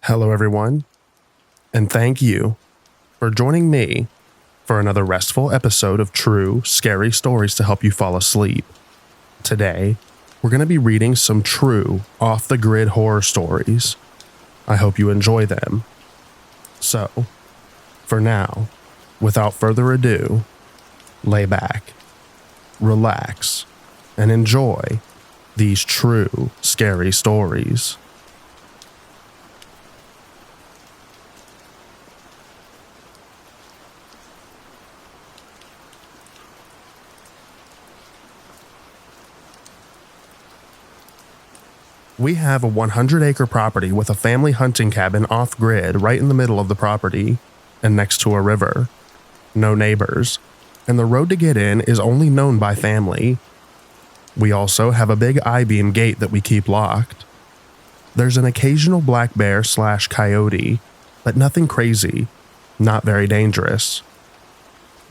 Hello, everyone, and thank you for joining me for another restful episode of true, scary stories to help you fall asleep. Today, we're going to be reading some true, off-the-grid horror stories. I hope you enjoy them. So, for now, without further ado, lay back, relax, and enjoy these true, scary stories. We have a 100-acre property with a family hunting cabin off-grid right in the middle of the property and next to a river. No neighbors, and the road to get in is only known by family. We also have a big I-beam gate that we keep locked. There's an occasional black bear/coyote, but nothing crazy, not very dangerous.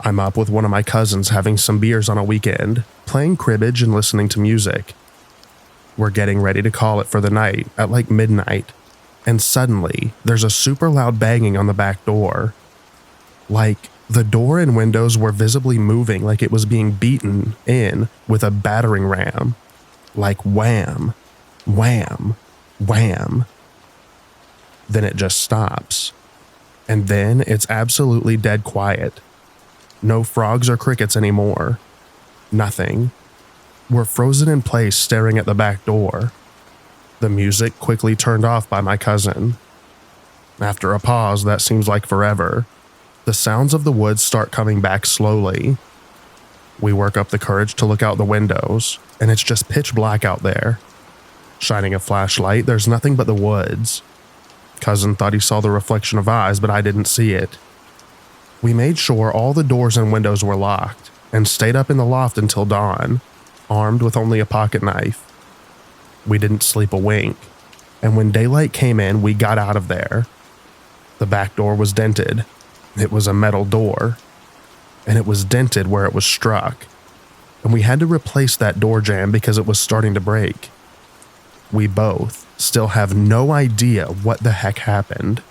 I'm up with one of my cousins having some beers on a weekend, playing cribbage and listening to music. We're getting ready to call it for the night at like midnight, and suddenly there's a super loud banging on the back door. Like, the door and windows were visibly moving like it was being beaten in with a battering ram. Like wham, wham, wham. Then it just stops. And then it's absolutely dead quiet. No frogs or crickets anymore. Nothing. We're frozen in place staring at the back door. The music quickly turned off by my cousin. After a pause that seems like forever, the sounds of the woods start coming back slowly. We work up the courage to look out the windows, and it's just pitch black out there. Shining a flashlight, there's nothing but the woods. Cousin thought he saw the reflection of eyes, but I didn't see it. We made sure all the doors and windows were locked, and stayed up in the loft until dawn, armed with only a pocket knife. We didn't sleep a wink, and when daylight came in, we got out of there. The back door was dented. It was a metal door, and it was dented where it was struck, and we had to replace that door jamb because it was starting to break. We both still have no idea what the heck happened.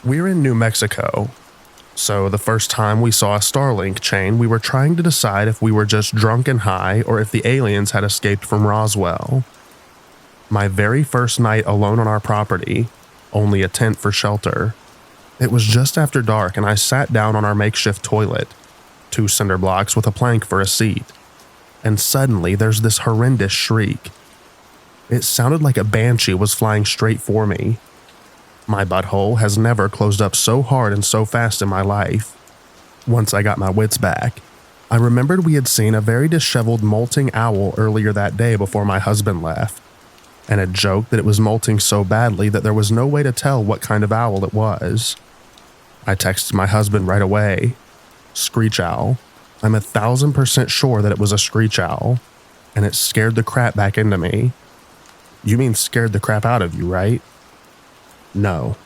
We're in New Mexico, so the first time we saw a Starlink chain, we were trying to decide if we were just drunk and high or if the aliens had escaped from Roswell. My very first night alone on our property, only a tent for shelter. It was just after dark and I sat down on our makeshift toilet, 2 cinder blocks with a plank for a seat, and suddenly there's this horrendous shriek. It sounded like a banshee was flying straight for me. My butthole has never closed up so hard and so fast in my life. Once I got my wits back, I remembered we had seen a very disheveled molting owl earlier that day before my husband left, and had joked that it was molting so badly that there was no way to tell what kind of owl it was. I texted my husband right away. Screech owl. I'm 1,000% sure that it was a screech owl, and it scared the crap back into me. You mean scared the crap out of you, right? No.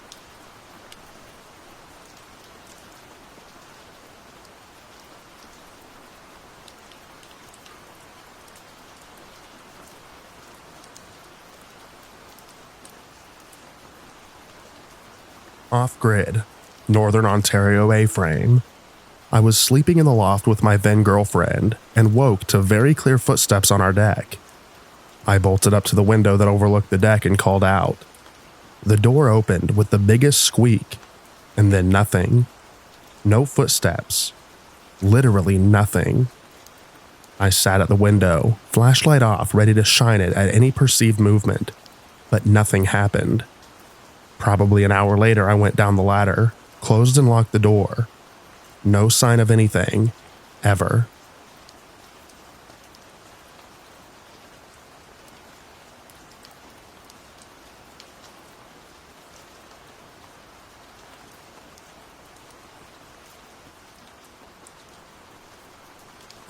Off-grid, Northern Ontario A-frame. I was sleeping in the loft with my then girlfriend and woke to very clear footsteps on our deck. I bolted up to the window that overlooked the deck and called out. The door opened with the biggest squeak, and then nothing. No footsteps. Literally nothing. I sat at the window, flashlight off, ready to shine it at any perceived movement, but nothing happened. Probably an hour later, I went down the ladder, closed and locked the door. No sign of anything, ever.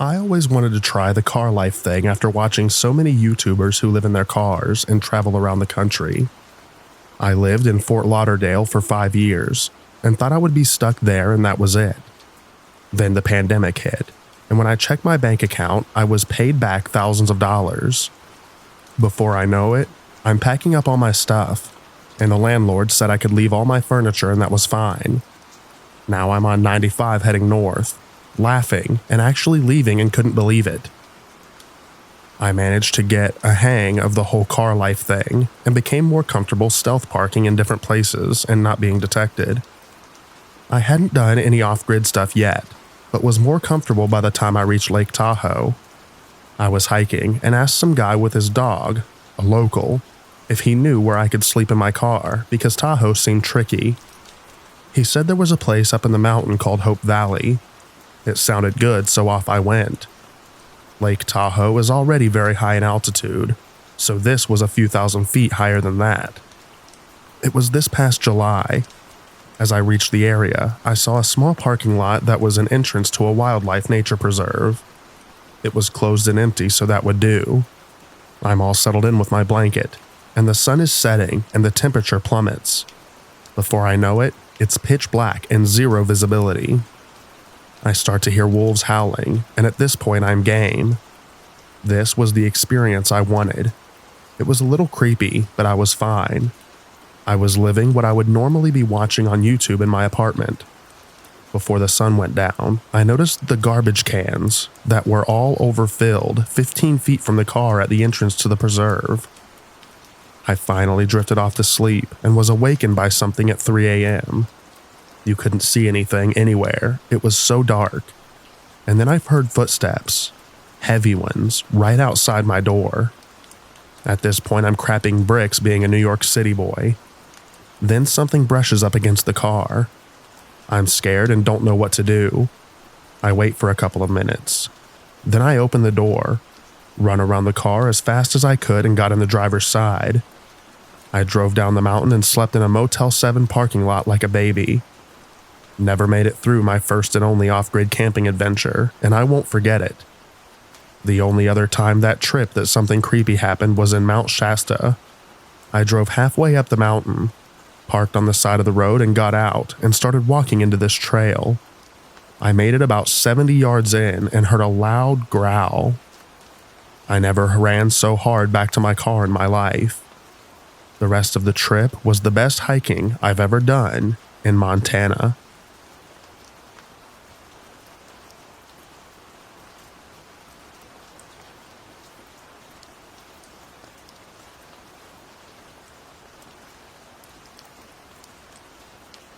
I always wanted to try the car life thing after watching so many YouTubers who live in their cars and travel around the country. I lived in Fort Lauderdale for 5 years and thought I would be stuck there and that was it. Then the pandemic hit, and when I checked my bank account, I was paid back thousands of dollars. Before I know it, I'm packing up all my stuff, and the landlord said I could leave all my furniture and that was fine. Now I'm on 95 heading north, laughing and actually leaving and couldn't believe it. I managed to get a hang of the whole car life thing and became more comfortable stealth parking in different places and not being detected. I hadn't done any off-grid stuff yet, but was more comfortable by the time I reached Lake Tahoe. I was hiking and asked some guy with his dog, a local, if he knew where I could sleep in my car because Tahoe seemed tricky. He said there was a place up in the mountain called Hope Valley. It sounded good, so off I went. Lake Tahoe is already very high in altitude, so this was a few thousand feet higher than that. It was this past July. As I reached the area, I saw a small parking lot that was an entrance to a wildlife nature preserve. It was closed and empty, so that would do. I'm all settled in with my blanket, and the sun is setting and the temperature plummets. Before I know it, it's pitch black and zero visibility. I start to hear wolves howling, and at this point I'm game. This was the experience I wanted. It was a little creepy, but I was fine. I was living what I would normally be watching on YouTube in my apartment. Before the sun went down, I noticed the garbage cans that were all overfilled 15 feet from the car at the entrance to the preserve. I finally drifted off to sleep and was awakened by something at 3 a.m. You couldn't see anything anywhere, it was so dark. And then I've heard footsteps, heavy ones, right outside my door. At this point I'm crapping bricks being a New York City boy. Then something brushes up against the car. I'm scared and don't know what to do. I wait for a couple of minutes. Then I open the door, run around the car as fast as I could and got in the driver's side. I drove down the mountain and slept in a Motel 7 parking lot like a baby. Never made it through my first and only off-grid camping adventure, and I won't forget it. The only other time that trip that something creepy happened was in Mount Shasta. I drove halfway up the mountain, parked on the side of the road and got out and started walking into this trail. I made it about 70 yards in and heard a loud growl. I never ran so hard back to my car in my life. The rest of the trip was the best hiking I've ever done in Montana.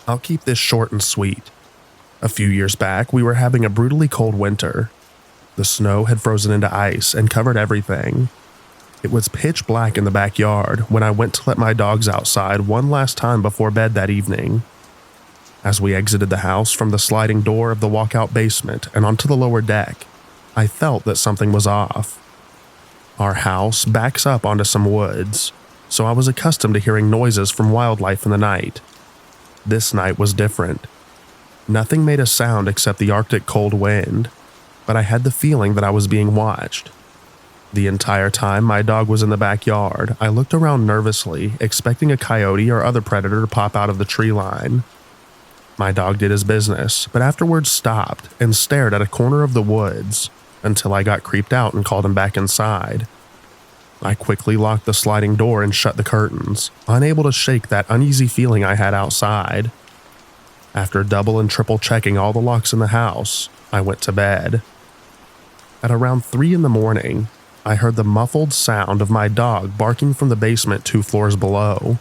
I'll keep this short and sweet. A few years back, we were having a brutally cold winter. The snow had frozen into ice and covered everything. It was pitch black in the backyard when I went to let my dogs outside one last time before bed that evening. As we exited the house from the sliding door of the walkout basement and onto the lower deck, I felt that something was off. Our house backs up onto some woods, so I was accustomed to hearing noises from wildlife in the night. This night was different. Nothing made a sound except the Arctic cold wind, but I had the feeling that I was being watched. The entire time my dog was in the backyard, I looked around nervously, expecting a coyote or other predator to pop out of the tree line. My dog did his business, but afterwards stopped and stared at a corner of the woods until I got creeped out and called him back inside. I quickly locked the sliding door and shut the curtains, unable to shake that uneasy feeling I had outside. After double and triple checking all the locks in the house, I went to bed. At around 3 in the morning, I heard the muffled sound of my dog barking from the basement 2 floors below.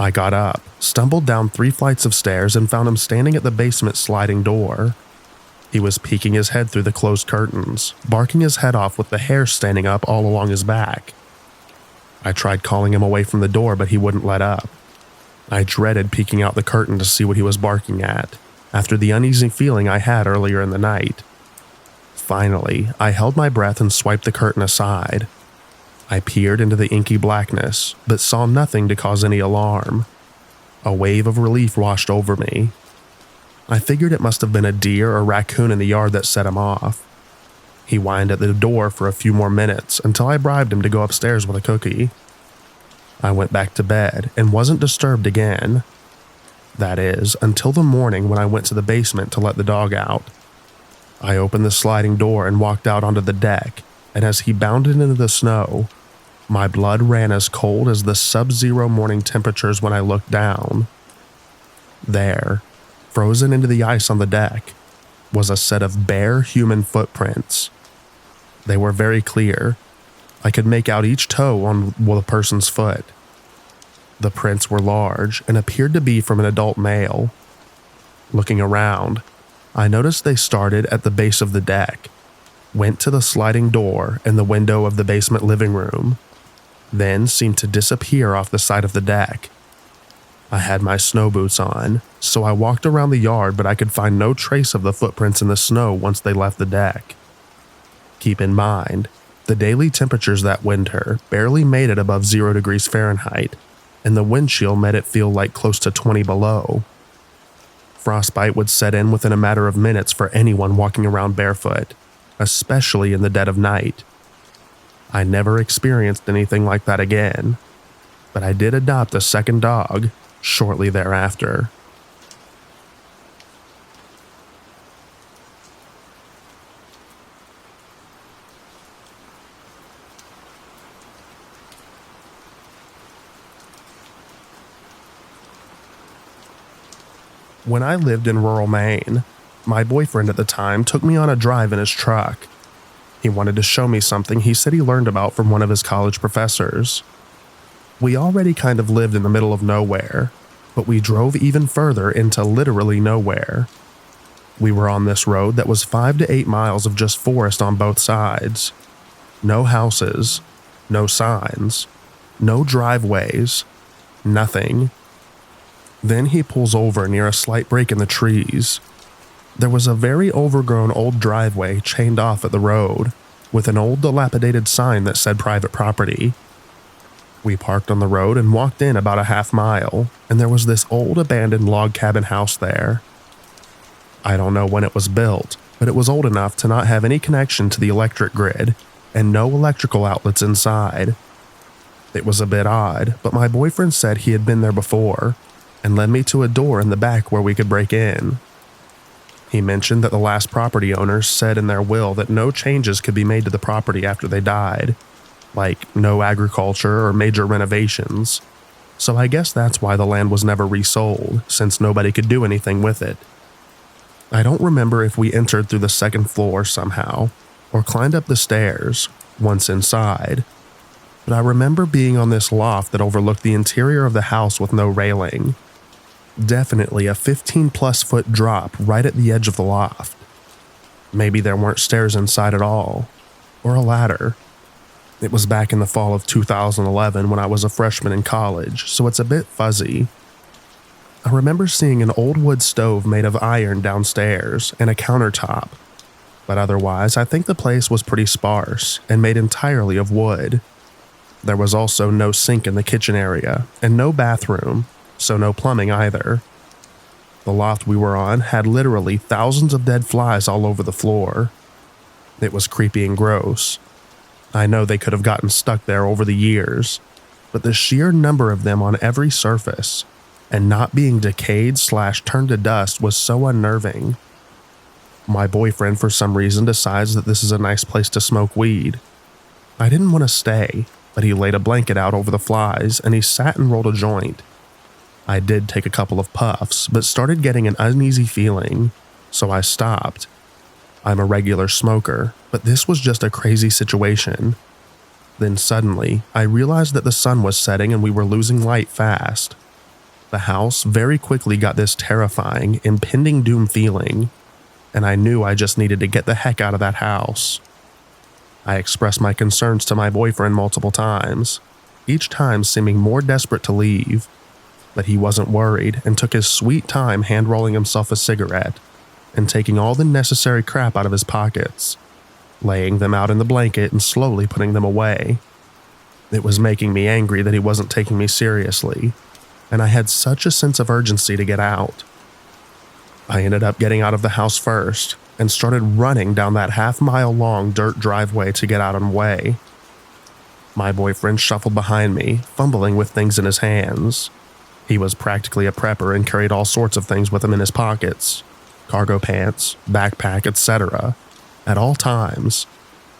I got up, stumbled down 3 flights of stairs and found him standing at the basement sliding door. He was peeking his head through the closed curtains, barking his head off with the hair standing up all along his back. I tried calling him away from the door, but he wouldn't let up. I dreaded peeking out the curtain to see what he was barking at, after the uneasy feeling I had earlier in the night. Finally, I held my breath and swiped the curtain aside. I peered into the inky blackness, but saw nothing to cause any alarm. A wave of relief washed over me. I figured it must have been a deer or raccoon in the yard that set him off. He whined at the door for a few more minutes until I bribed him to go upstairs with a cookie. I went back to bed and wasn't disturbed again. That is, until the morning when I went to the basement to let the dog out. I opened the sliding door and walked out onto the deck, and as he bounded into the snow, my blood ran as cold as the sub-zero morning temperatures when I looked down. There, frozen into the ice on the deck, was a set of bare human footprints. They were very clear. I could make out each toe on the person's foot. The prints were large and appeared to be from an adult male. Looking around, I noticed they started at the base of the deck, went to the sliding door and the window of the basement living room, then seemed to disappear off the side of the deck. I had my snow boots on, so I walked around the yard, but I could find no trace of the footprints in the snow once they left the deck. Keep in mind, the daily temperatures that winter barely made it above 0 degrees Fahrenheit, and the wind chill made it feel like close to 20 below. Frostbite would set in within a matter of minutes for anyone walking around barefoot, especially in the dead of night. I never experienced anything like that again, but I did adopt a second dog shortly thereafter. When I lived in rural Maine, my boyfriend at the time took me on a drive in his truck. He wanted to show me something he said he learned about from one of his college professors. We already kind of lived in the middle of nowhere, but we drove even further into literally nowhere. We were on this road that was 5 to 8 miles of just forest on both sides. No houses, no signs, no driveways, nothing. Then he pulls over near a slight break in the trees. There was a very overgrown old driveway chained off at the road, with an old dilapidated sign that said private property. We parked on the road and walked in about a half mile, and there was this old abandoned log cabin house there. I don't know when it was built, but it was old enough to not have any connection to the electric grid, and no electrical outlets inside. It was a bit odd, but my boyfriend said he had been there before, and led me to a door in the back where we could break in. He mentioned that the last property owners said in their will that no changes could be made to the property after they died, like no agriculture or major renovations, so I guess that's why the land was never resold, since nobody could do anything with it. I don't remember if we entered through the second floor somehow, or climbed up the stairs, once inside, but I remember being on this loft that overlooked the interior of the house with no railing. Definitely a 15+ foot drop right at the edge of the loft. Maybe there weren't stairs inside at all, or a ladder. It was back in the fall of 2011 when I was a freshman in college, so it's a bit fuzzy. I remember seeing an old wood stove made of iron downstairs and a countertop, but otherwise I think the place was pretty sparse and made entirely of wood. There was also no sink in the kitchen area and no bathroom, so no plumbing either. The loft we were on had literally thousands of dead flies all over the floor. It was creepy and gross. I know they could have gotten stuck there over the years, but the sheer number of them on every surface, and not being decayed/turned to dust was so unnerving. My boyfriend for some reason decides that this is a nice place to smoke weed. I didn't want to stay, but he laid a blanket out over the flies and he sat and rolled a joint. I did take a couple of puffs, but started getting an uneasy feeling, so I stopped. I'm a regular smoker, but this was just a crazy situation. Then suddenly, I realized that the sun was setting and we were losing light fast. The house very quickly got this terrifying, impending doom feeling, and I knew I just needed to get the heck out of that house. I expressed my concerns to my boyfriend multiple times, each time seeming more desperate to leave, but he wasn't worried and took his sweet time hand-rolling himself a cigarette and taking all the necessary crap out of his pockets, laying them out in the blanket and slowly putting them away. It was making me angry that he wasn't taking me seriously, and I had such a sense of urgency to get out. I ended up getting out of the house first and started running down that half-mile-long dirt driveway to get out and away. My boyfriend shuffled behind me, fumbling with things in his hands. He was practically a prepper and carried all sorts of things with him in his pockets, cargo pants, backpack, etc., at all times,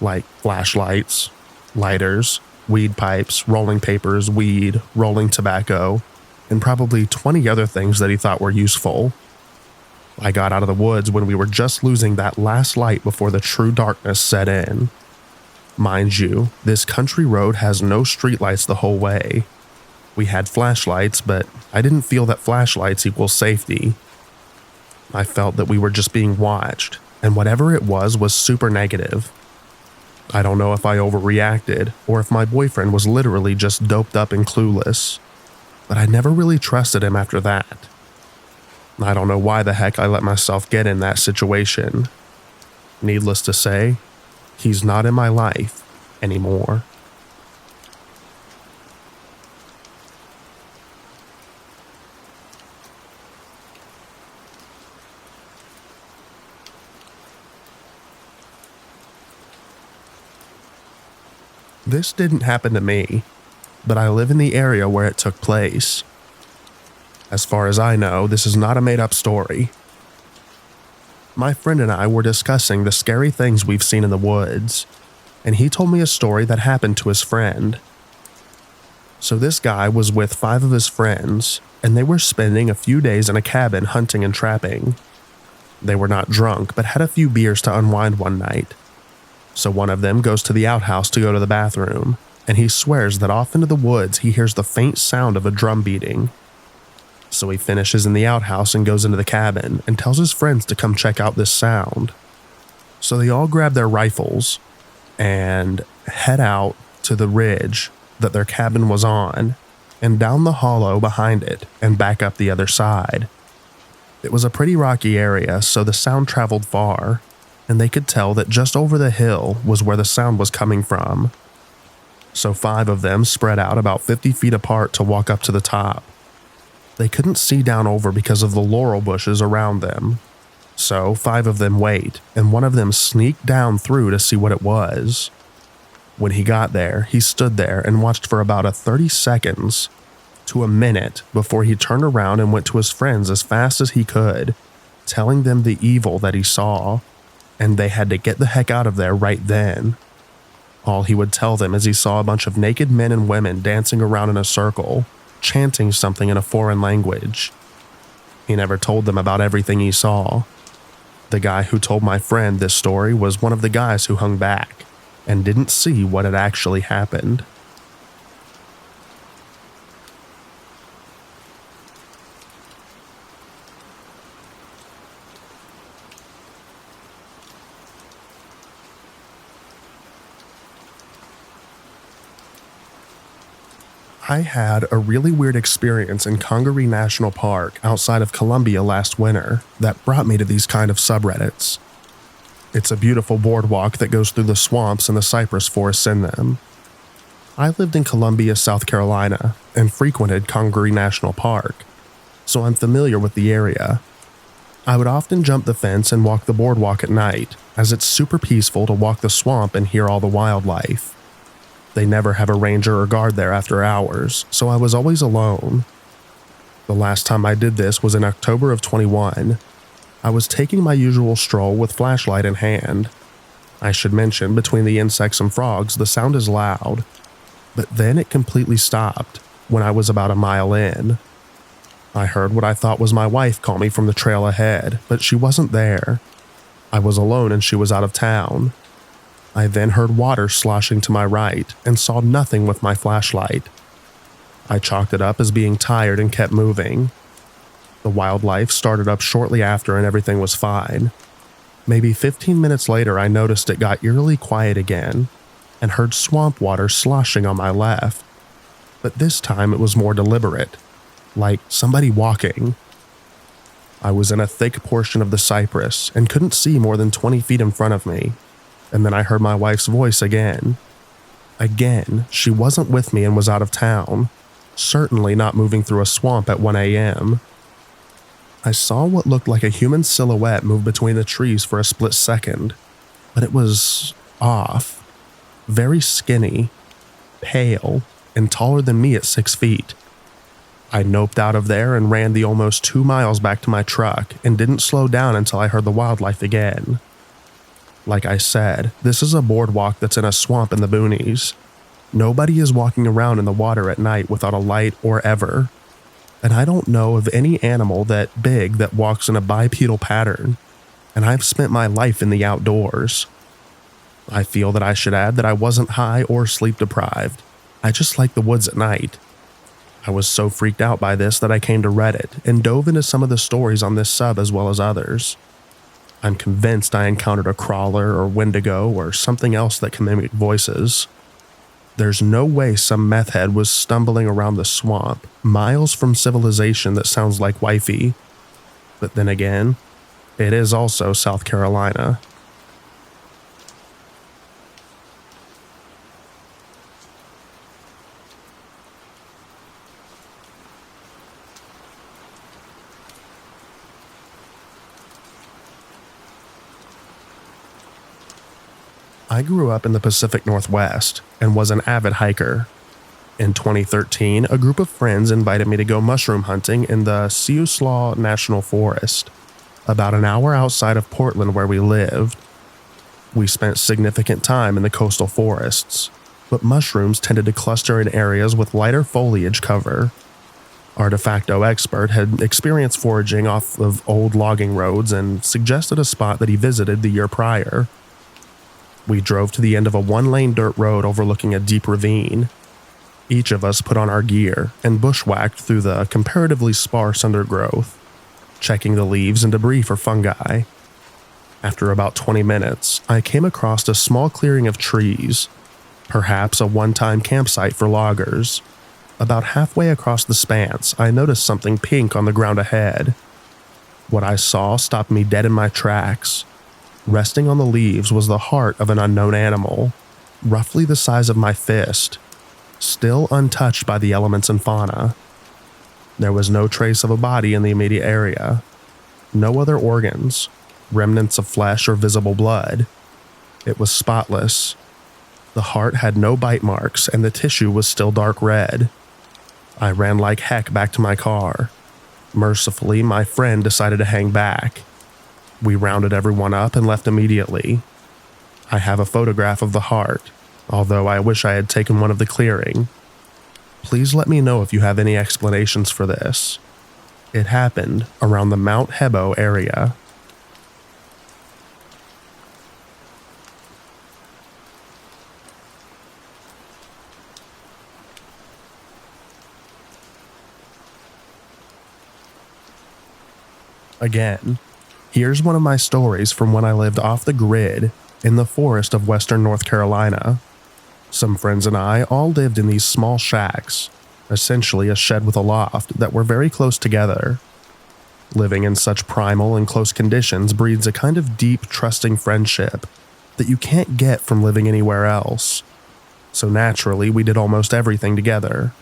like flashlights, lighters, weed pipes, rolling papers, weed, rolling tobacco, and probably 20 other things that he thought were useful. I got out of the woods when we were just losing that last light before the true darkness set in. Mind you, this country road has no streetlights the whole way. We had flashlights, but I didn't feel that flashlights equal safety. I felt that we were just being watched, and whatever it was super negative. I don't know if I overreacted or if my boyfriend was literally just doped up and clueless, but I never really trusted him after that. I don't know why the heck I let myself get in that situation. Needless to say, he's not in my life anymore. This didn't happen to me, but I live in the area where it took place. As far as I know, this is not a made-up story. My friend and I were discussing the scary things we've seen in the woods, and he told me a story that happened to his friend. So this guy was with 5 of his friends, and they were spending a few days in a cabin hunting and trapping. They were not drunk, but had a few beers to unwind one night. So one of them goes to the outhouse to go to the bathroom, and he swears that off into the woods he hears the faint sound of a drum beating. So he finishes in the outhouse and goes into the cabin and tells his friends to come check out this sound. So they all grab their rifles and head out to the ridge that their cabin was on and down the hollow behind it and back up the other side. It was a pretty rocky area, so the sound traveled far, and they could tell that just over the hill was where the sound was coming from. So 5 of them spread out about 50 feet apart to walk up to the top. They couldn't see down over because of the laurel bushes around them. So 5 of them wait, and one of them sneaked down through to see what it was. When he got there, he stood there and watched for about 30 seconds to a minute before he turned around and went to his friends as fast as he could, telling them the evil that he saw, and they had to get the heck out of there right then. All he would tell them is he saw a bunch of naked men and women dancing around in a circle, chanting something in a foreign language. He never told them about everything he saw. The guy who told my friend this story was one of the guys who hung back and didn't see what had actually happened. I had a really weird experience in Congaree National Park outside of Columbia last winter that brought me to these kind of subreddits. It's a beautiful boardwalk that goes through the swamps and the cypress forests in them. I lived in Columbia, South Carolina, and frequented Congaree National Park, so I'm familiar with the area. I would often jump the fence and walk the boardwalk at night, as it's super peaceful to walk the swamp and hear all the wildlife. They never have a ranger or guard there after hours, so I was always alone. The last time I did this was in October of 21. I was taking my usual stroll with flashlight in hand. I should mention, between the insects and frogs, the sound is loud. But then it completely stopped when I was about a mile in. I heard what I thought was my wife call me from the trail ahead, but she wasn't there. I was alone and she was out of town. I then heard water sloshing to my right and saw nothing with my flashlight. I chalked it up as being tired and kept moving. The wildlife started up shortly after and everything was fine. Maybe 15 minutes later, I noticed it got eerily quiet again and heard swamp water sloshing on my left. But this time it was more deliberate, like somebody walking. I was in a thick portion of the cypress and couldn't see more than 20 feet in front of me. And then I heard my wife's voice again. Again, she wasn't with me and was out of town, certainly not moving through a swamp at 1 a.m. I saw what looked like a human silhouette move between the trees for a split second, but it was off, very skinny. pale, and taller than me at 6 feet. I noped out of there and ran the almost 2 miles back to my truck and didn't slow down until I heard the wildlife again. Like I said, this is a boardwalk that's in a swamp in the boonies. Nobody is walking around in the water at night without a light or ever. And I don't know of any animal that big that walks in a bipedal pattern, and I've spent my life in the outdoors. I feel that I should add that I wasn't high or sleep deprived. I just like the woods at night. I was so freaked out by this that I came to Reddit and dove into some of the stories on this sub as well as others. I'm convinced I encountered a crawler or wendigo or something else that can mimic voices. There's no way some meth head was stumbling around the swamp, miles from civilization that sounds like wifey. But then again, it is also South Carolina. I grew up in the Pacific Northwest and was an avid hiker. In 2013, a group of friends invited me to go mushroom hunting in the Siuslaw National Forest, about an hour outside of Portland where we lived. We spent significant time in the coastal forests, but mushrooms tended to cluster in areas with lighter foliage cover. Our de facto expert had experienced foraging off of old logging roads and suggested a spot that he visited the year prior. We drove to the end of a one-lane dirt road overlooking a deep ravine. Each of us put on our gear and bushwhacked through the comparatively sparse undergrowth, checking the leaves and debris for fungi. After about 20 minutes, I came across a small clearing of trees, perhaps a one-time campsite for loggers. About halfway across the span, I noticed something pink on the ground ahead. What I saw stopped me dead in my tracks. Resting on the leaves was the heart of an unknown animal, roughly the size of my fist, still untouched by the elements and fauna. There was no trace of a body in the immediate area, no other organs, remnants of flesh or visible blood. It was spotless. The heart had no bite marks and the tissue was still dark red. I ran like heck back to my car. Mercifully, my friend decided to hang back. We rounded everyone up and left immediately. I have a photograph of the heart, although I wish I had taken one of the clearing. Please let me know if you have any explanations for this. It happened around the Mount Hebo area. Again, here's one of my stories from when I lived off the grid in the forest of western North Carolina. Some friends and I all lived in these small shacks, essentially a shed with a loft, that were very close together. Living in such primal and close conditions breeds a kind of deep, trusting friendship that you can't get from living anywhere else. So naturally, we did almost everything together.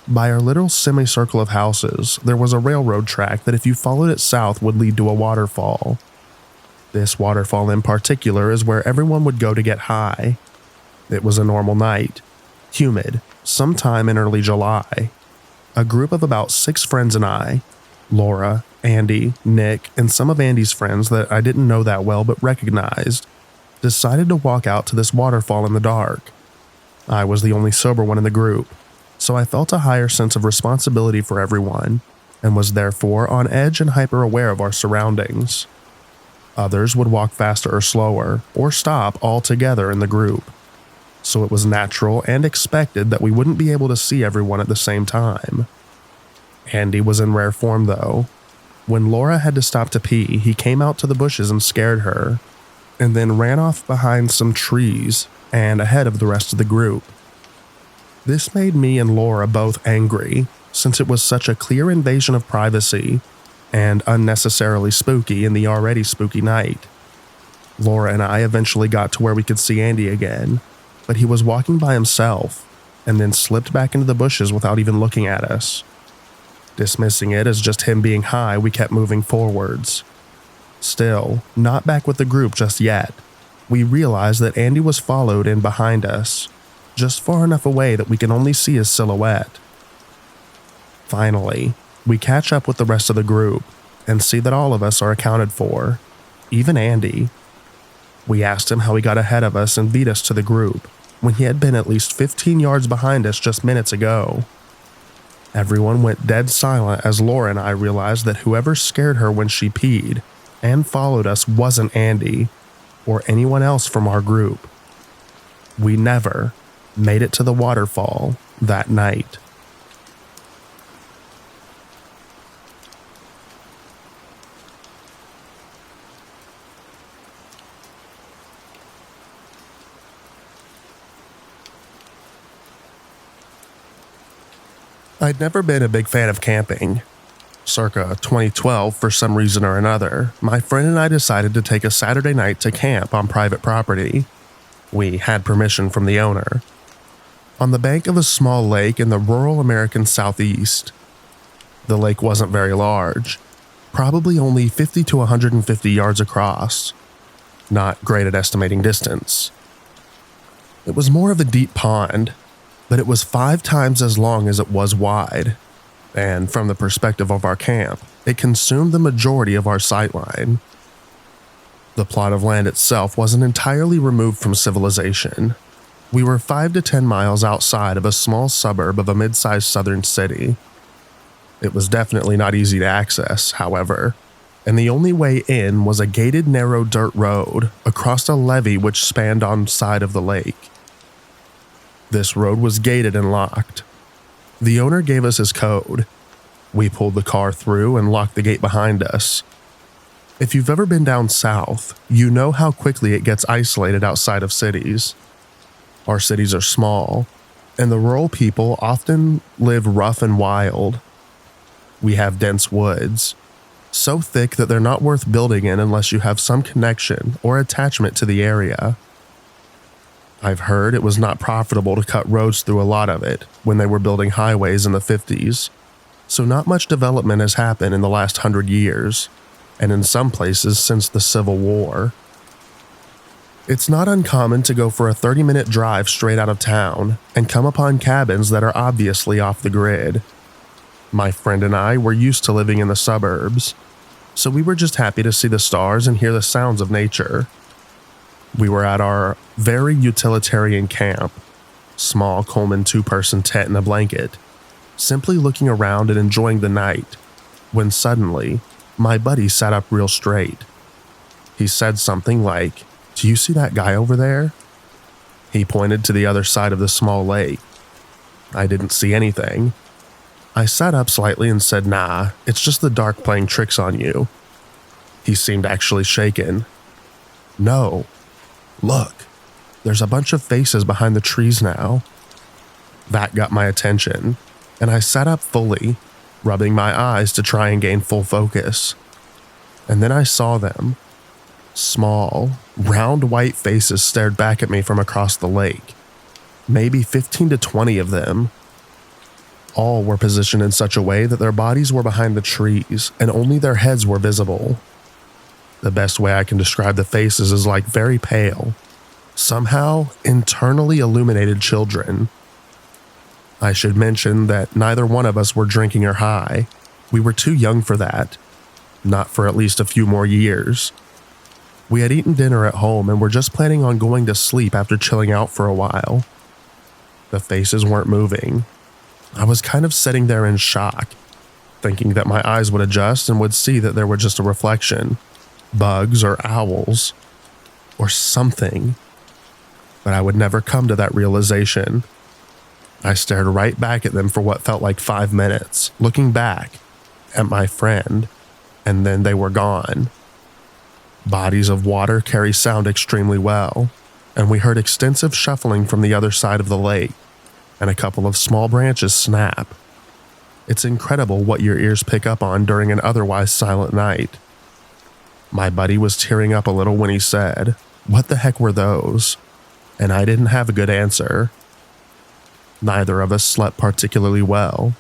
By our little semicircle of houses, there was a railroad track that if you followed it south would lead to a waterfall. This waterfall in particular is where everyone would go to get high. It was a normal night, humid, sometime in early July. A group of about 6 friends and I, Laura, Andy, Nick, and some of Andy's friends that I didn't know that well but recognized, decided to walk out to this waterfall in the dark. I was the only sober one in the group, so I felt a higher sense of responsibility for everyone, and was therefore on edge and hyper-aware of our surroundings. Others would walk faster or slower, or stop altogether in the group, so it was natural and expected that we wouldn't be able to see everyone at the same time. Andy was in rare form though. When Laura had to stop to pee, he came out to the bushes and scared her, and then ran off behind some trees and ahead of the rest of the group. This made me and Laura both angry, since it was such a clear invasion of privacy and unnecessarily spooky in the already spooky night. Laura and I eventually got to where we could see Andy again, but he was walking by himself and then slipped back into the bushes without even looking at us. Dismissing it as just him being high, we kept moving forwards. Still, not back with the group just yet. We realized that Andy was followed in behind us. just far enough away that we can only see his silhouette. Finally, we catch up with the rest of the group and see that all of us are accounted for, even Andy. We asked him how he got ahead of us and beat us to the group when he had been at least 15 yards behind us just minutes ago. Everyone went dead silent as Laura and I realized that whoever scared her when she peed and followed us wasn't Andy or anyone else from our group. We never made it to the waterfall that night. I'd never been a big fan of camping. Circa 2012, for some reason or another, my friend and I decided to take a Saturday night to camp on private property. We had permission from the owner. On the bank of a small lake in the rural American southeast. The lake wasn't very large, probably only 50 to 150 yards across. Not great at estimating distance. It was more of a deep pond, but it was 5 times as long as it was wide, and from the perspective of our camp, it consumed the majority of our sightline. The plot of land itself wasn't entirely removed from civilization. We were 5 to 10 miles outside of a small suburb of a mid-sized southern city. It was definitely not easy to access, however, and the only way in was a gated narrow dirt road across a levee which spanned on side of the lake. This road was gated and locked. The owner gave us his code. We pulled the car through and locked the gate behind us. If you've ever been down south, you know how quickly it gets isolated outside of cities. Our cities are small, and the rural people often live rough and wild. We have dense woods, so thick that they're not worth building in unless you have some connection or attachment to the area. I've heard it was not profitable to cut roads through a lot of it when they were building highways in the 50s, so not much development has happened in the last 100 years, and in some places since the Civil War. It's not uncommon to go for a 30-minute drive straight out of town and come upon cabins that are obviously off the grid. My friend and I were used to living in the suburbs, so we were just happy to see the stars and hear the sounds of nature. We were at our very utilitarian camp, small Coleman 2-person tent and a blanket, simply looking around and enjoying the night, when suddenly, my buddy sat up real straight. He said something like, "Do you see that guy over there?" He pointed to the other side of the small lake. I didn't see anything. I sat up slightly and said, "Nah, it's just the dark playing tricks on you." He seemed actually shaken. "No. Look, there's a bunch of faces behind the trees now." That got my attention, and I sat up fully, rubbing my eyes to try and gain full focus. And then I saw them. Small, round white faces stared back at me from across the lake. Maybe 15 to 20 of them. All were positioned in such a way that their bodies were behind the trees and only their heads were visible. The best way I can describe the faces is like very pale, somehow internally illuminated children. I should mention that neither one of us were drinking or high. We were too young for that, not for at least a few more years. We had eaten dinner at home and were just planning on going to sleep after chilling out for a while. The faces weren't moving. I was kind of sitting there in shock, thinking that my eyes would adjust and would see that there were just a reflection. Bugs or owls, or something. But I would never come to that realization. I stared right back at them for what felt like 5 minutes, looking back at my friend, and then they were gone. Bodies of water carry sound extremely well, and we heard extensive shuffling from the other side of the lake, and a couple of small branches snap. It's incredible what your ears pick up on during an otherwise silent night. My buddy was tearing up a little when he said, "What the heck were those?" And I didn't have a good answer. Neither of us slept particularly well.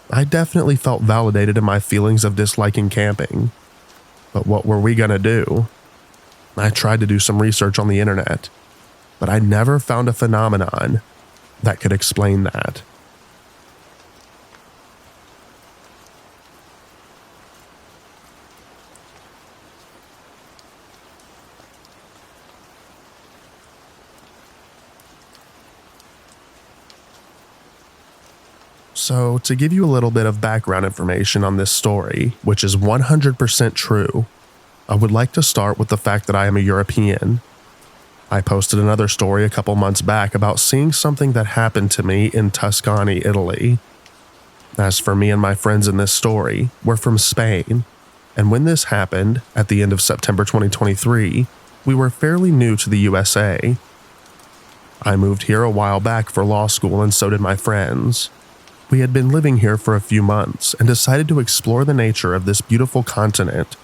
I definitely felt validated in my feelings of disliking camping. But what were we gonna do? I tried to do some research on the internet, but I never found a phenomenon that could explain that. So, to give you a little bit of background information on this story, which is 100% true, I would like to start with the fact that I am a European. I posted another story a couple months back about seeing something that happened to me in Tuscany, Italy. As for me and my friends in this story, we're from Spain, and when this happened, at the end of September 2023, we were fairly new to the USA. I moved here a while back for law school, and so did my friends. We had been living here for a few months and decided to explore the nature of this beautiful continent,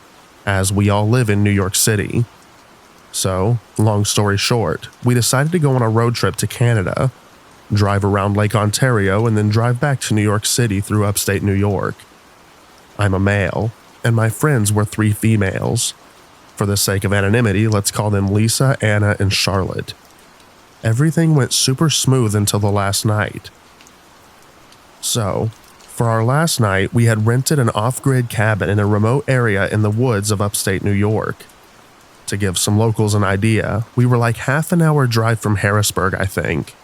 as we all live in New York City. So, long story short, we decided to go on a road trip to Canada, drive around Lake Ontario, and then drive back to New York City through upstate New York. I'm a male, and my friends were 3 females. For the sake of anonymity, let's call them Lisa, Anna, and Charlotte. Everything went super smooth until the last night. So, for our last night, we had rented an off-grid cabin in a remote area in the woods of upstate New York. To give some locals an idea, we were like half an hour drive from Harrisburg, I think.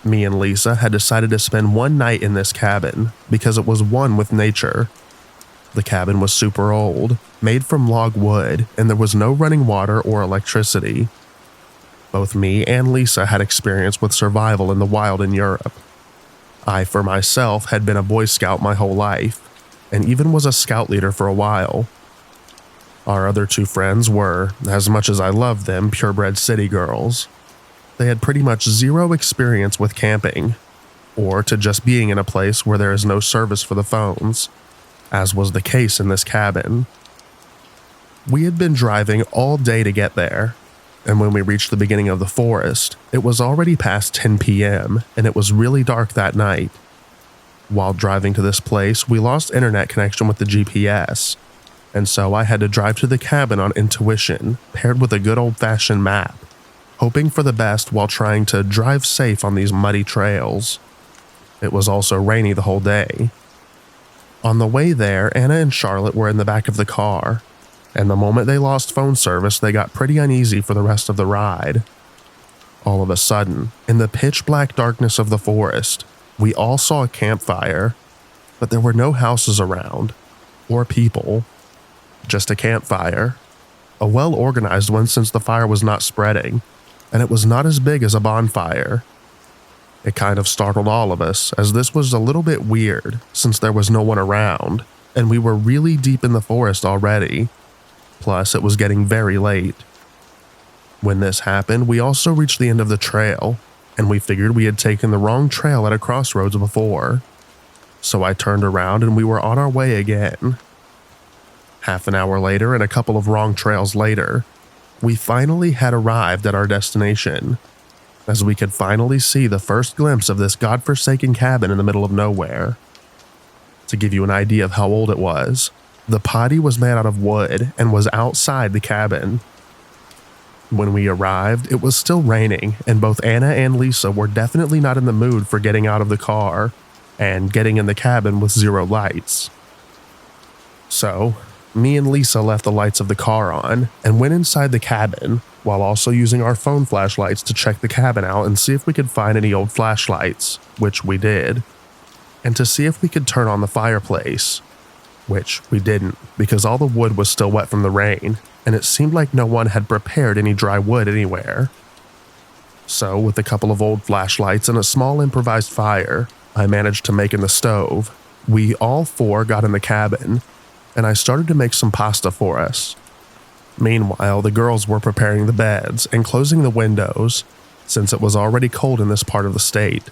Me and Lisa had decided to spend one night in this cabin because it was one with nature. The cabin was super old, made from log wood, and there was no running water or electricity. Both me and Lisa had experience with survival in the wild in Europe. I, for myself, had been a Boy Scout my whole life, and even was a scout leader for a while. Our other 2 friends were, as much as I loved them, purebred city girls. They had pretty much zero experience with camping, or to just being in a place where there is no service for the phones, as was the case in this cabin. We had been driving all day to get there, and when we reached the beginning of the forest, it was already past 10 p.m., and it was really dark that night. While driving to this place, we lost internet connection with the GPS, and so I had to drive to the cabin on intuition, paired with a good old-fashioned map, hoping for the best while trying to drive safe on these muddy trails. It was also rainy the whole day. On the way there, Anna and Charlotte were in the back of the car, and the moment they lost phone service, they got pretty uneasy for the rest of the ride. All of a sudden, in the pitch-black darkness of the forest, we all saw a campfire, but there were no houses around, or people. Just a campfire. A well-organized one since the fire was not spreading, and it was not as big as a bonfire. It kind of startled all of us, as this was a little bit weird since there was no one around, and we were really deep in the forest already. Plus, it was getting very late. When this happened, we also reached the end of the trail, and we figured we had taken the wrong trail at a crossroads before. So I turned around and we were on our way again. Half an hour later and a couple of wrong trails later, we finally had arrived at our destination, as we could finally see the first glimpse of this godforsaken cabin in the middle of nowhere. To give you an idea of how old it was, the potty was made out of wood and was outside the cabin. When we arrived, it was still raining, and both Anna and Lisa were definitely not in the mood for getting out of the car and getting in the cabin with zero lights. So, me and Lisa left the lights of the car on and went inside the cabin while also using our phone flashlights to check the cabin out and see if we could find any old flashlights, which we did, and to see if we could turn on the fireplace, which we didn't because all the wood was still wet from the rain, and it seemed like no one had prepared any dry wood anywhere. So, with a couple of old flashlights and a small improvised fire I managed to make in the stove, we all 4 got in the cabin, and I started to make some pasta for us. Meanwhile, the girls were preparing the beds and closing the windows, since it was already cold in this part of the state.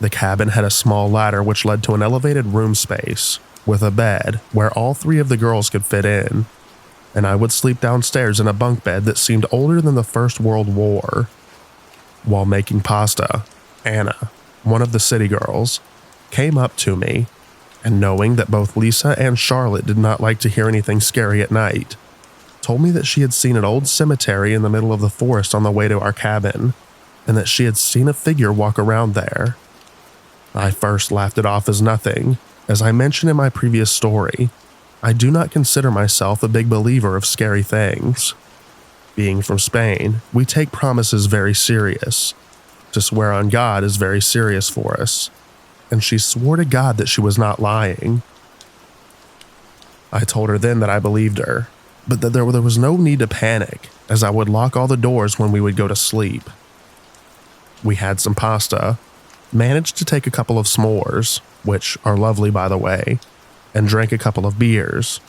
The cabin had a small ladder which led to an elevated room space, with a bed where all 3 of the girls could fit in, and I would sleep downstairs in a bunk bed that seemed older than the First World War. While making pasta, Anna, one of the city girls, came up to me, and knowing that both Lisa and Charlotte did not like to hear anything scary at night, told me that she had seen an old cemetery in the middle of the forest on the way to our cabin, and that she had seen a figure walk around there. I first laughed it off as nothing. As I mentioned in my previous story, I do not consider myself a big believer of scary things. Being from Spain, we take promises very serious. To swear on God is very serious for us, and she swore to God that she was not lying. I told her then that I believed her, but that there was no need to panic, as I would lock all the doors when we would go to sleep. We had some pasta, managed to take a couple of s'mores, which are lovely by the way, and drank a couple of beers.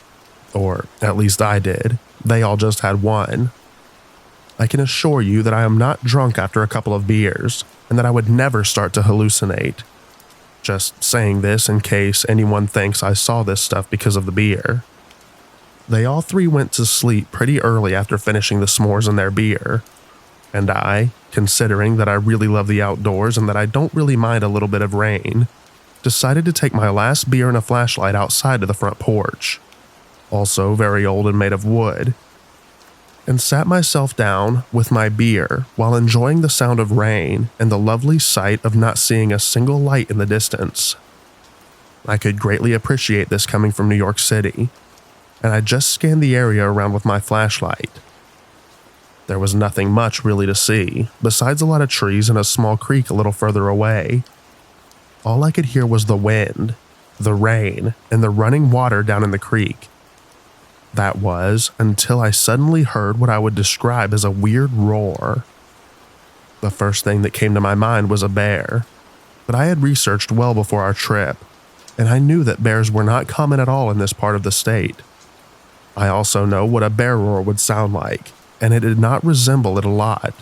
Or at least I did. They all just had one. I can assure you that I am not drunk after a couple of beers, and that I would never start to hallucinate. Just saying this in case anyone thinks I saw this stuff because of the beer. They all three went to sleep pretty early after finishing the s'mores and their beer, and I, considering that I really love the outdoors and that I don't really mind a little bit of rain, decided to take my last beer and a flashlight outside to the front porch, also very old and made of wood, and sat myself down with my beer while enjoying the sound of rain and the lovely sight of not seeing a single light in the distance. I could greatly appreciate this coming from New York City, and I just scanned the area around with my flashlight. There was nothing much really to see, besides a lot of trees and a small creek a little further away. All I could hear was the wind, the rain, and the running water down in the creek. That was until I suddenly heard what I would describe as a weird roar. The first thing that came to my mind was a bear, but I had researched well before our trip, and I knew that bears were not common at all in this part of the state. I also know what a bear roar would sound like, and it did not resemble it a lot,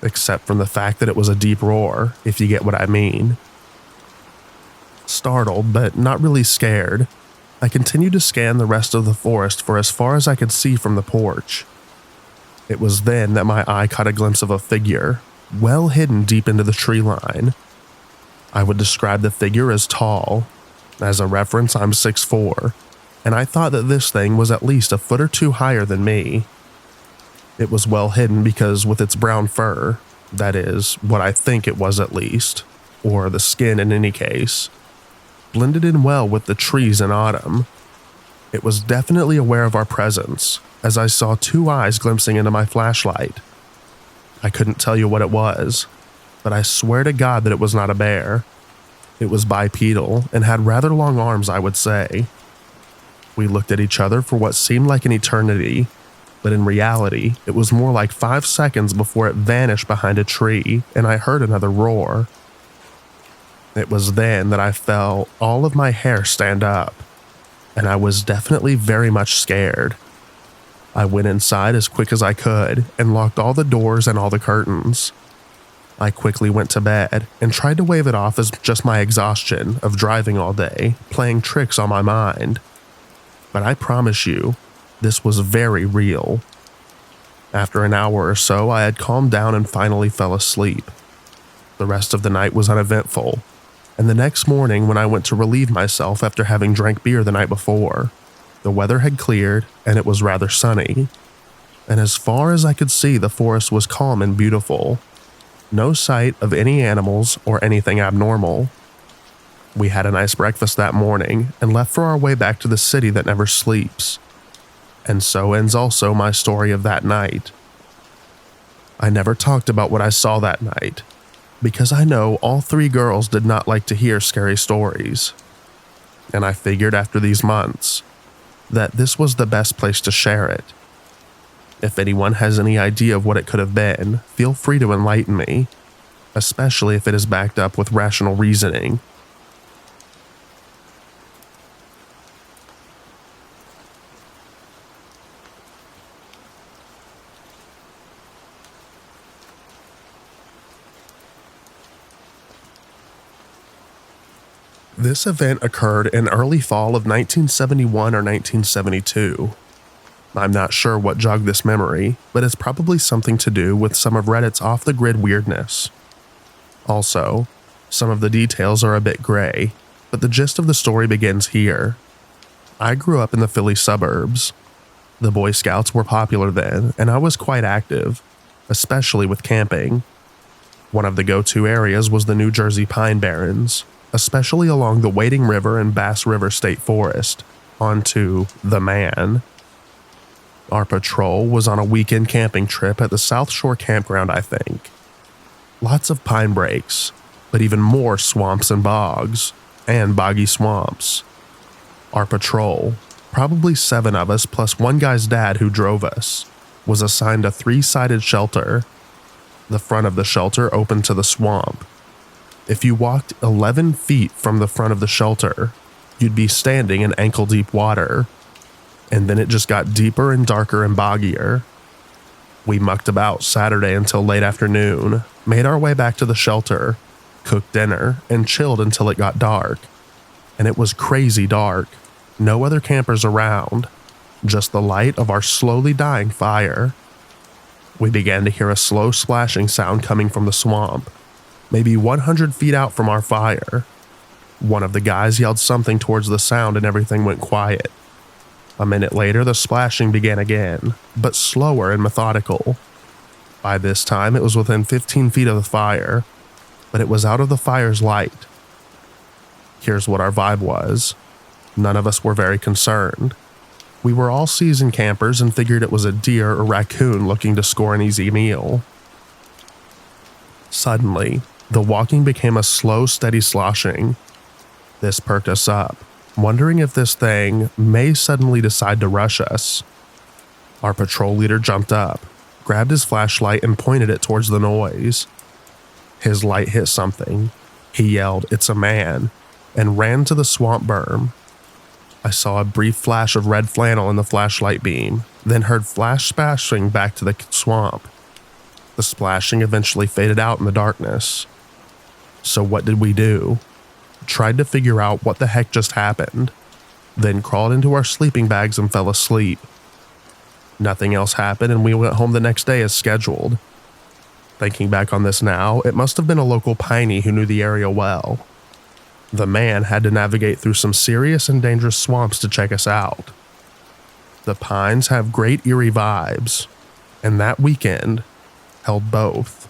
except from the fact that it was a deep roar, if you get what I mean. Startled, but not really scared, I continued to scan the rest of the forest for as far as I could see from the porch. It was then that my eye caught a glimpse of a figure, well hidden deep into the tree line. I would describe the figure as tall. As a reference, I'm 6'4", and I thought that this thing was at least a foot or two higher than me. It was well hidden because with its brown fur, that is, what I think it was at least, or the skin in any case, blended in well with the trees in autumn. It was definitely aware of our presence, as I saw two eyes glimpsing into my flashlight. I couldn't tell you what it was, but I swear to God that it was not a bear. It was bipedal and had rather long arms, I would say. We looked at each other for what seemed like an eternity, but in reality, it was more like 5 seconds before it vanished behind a tree and I heard another roar. It was then that I felt all of my hair stand up, and I was definitely very much scared. I went inside as quick as I could and locked all the doors and all the curtains. I quickly went to bed and tried to wave it off as just my exhaustion of driving all day, playing tricks on my mind. But I promise you, this was very real. After an hour or so, I had calmed down and finally fell asleep. The rest of the night was uneventful, and the next morning when I went to relieve myself after having drank beer the night before, the weather had cleared and it was rather sunny. And as far as I could see, the forest was calm and beautiful. No sight of any animals or anything abnormal. We had a nice breakfast that morning and left for our way back to the city that never sleeps. And so ends also my story of that night. I never talked about what I saw that night, because I know all 3 girls did not like to hear scary stories. And I figured after these months that this was the best place to share it. If anyone has any idea of what it could have been, feel free to enlighten me, especially if it is backed up with rational reasoning. This event occurred in early fall of 1971 or 1972. I'm not sure what jogged this memory, but it's probably something to do with some of Reddit's off-the-grid weirdness. Also, some of the details are a bit gray, but the gist of the story begins here. I grew up in the Philly suburbs. The Boy Scouts were popular then, and I was quite active, especially with camping. One of the go-to areas was the New Jersey Pine Barrens, especially along the Wading River and Bass River State Forest, onto the Man. Our patrol was on a weekend camping trip at the South Shore Campground, I think. Lots of pine breaks, but even more swamps and bogs, and boggy swamps. Our patrol, probably 7 of us plus one guy's dad who drove us, was assigned a 3-sided shelter. The front of the shelter opened to the swamp. If you walked 11 feet from the front of the shelter, you'd be standing in ankle-deep water, and then it just got deeper and darker and boggier. We mucked about Saturday until late afternoon, made our way back to the shelter, cooked dinner, and chilled until it got dark. And it was crazy dark. No other campers around, just the light of our slowly dying fire. We began to hear a slow splashing sound coming from the swamp, maybe 100 feet out from our fire. One of the guys yelled something towards the sound and everything went quiet. A minute later, the splashing began again, but slower and methodical. By this time, it was within 15 feet of the fire, but it was out of the fire's light. Here's what our vibe was. None of us were very concerned. We were all seasoned campers and figured it was a deer or raccoon looking to score an easy meal. Suddenly, the walking became a slow, steady sloshing. This perked us up, wondering if this thing may suddenly decide to rush us. Our patrol leader jumped up, grabbed his flashlight, and pointed it towards the noise. His light hit something. He yelled, "It's a man," and ran to the swamp berm. I saw a brief flash of red flannel in the flashlight beam, then heard flash splashing back to the swamp. The splashing eventually faded out in the darkness. So what did we do? Tried to figure out what the heck just happened, then crawled into our sleeping bags and fell asleep. Nothing else happened, and we went home the next day as scheduled. Thinking back on this now, it must have been a local piney who knew the area well. The man had to navigate through some serious and dangerous swamps to check us out. The pines have great eerie vibes, and that weekend held both.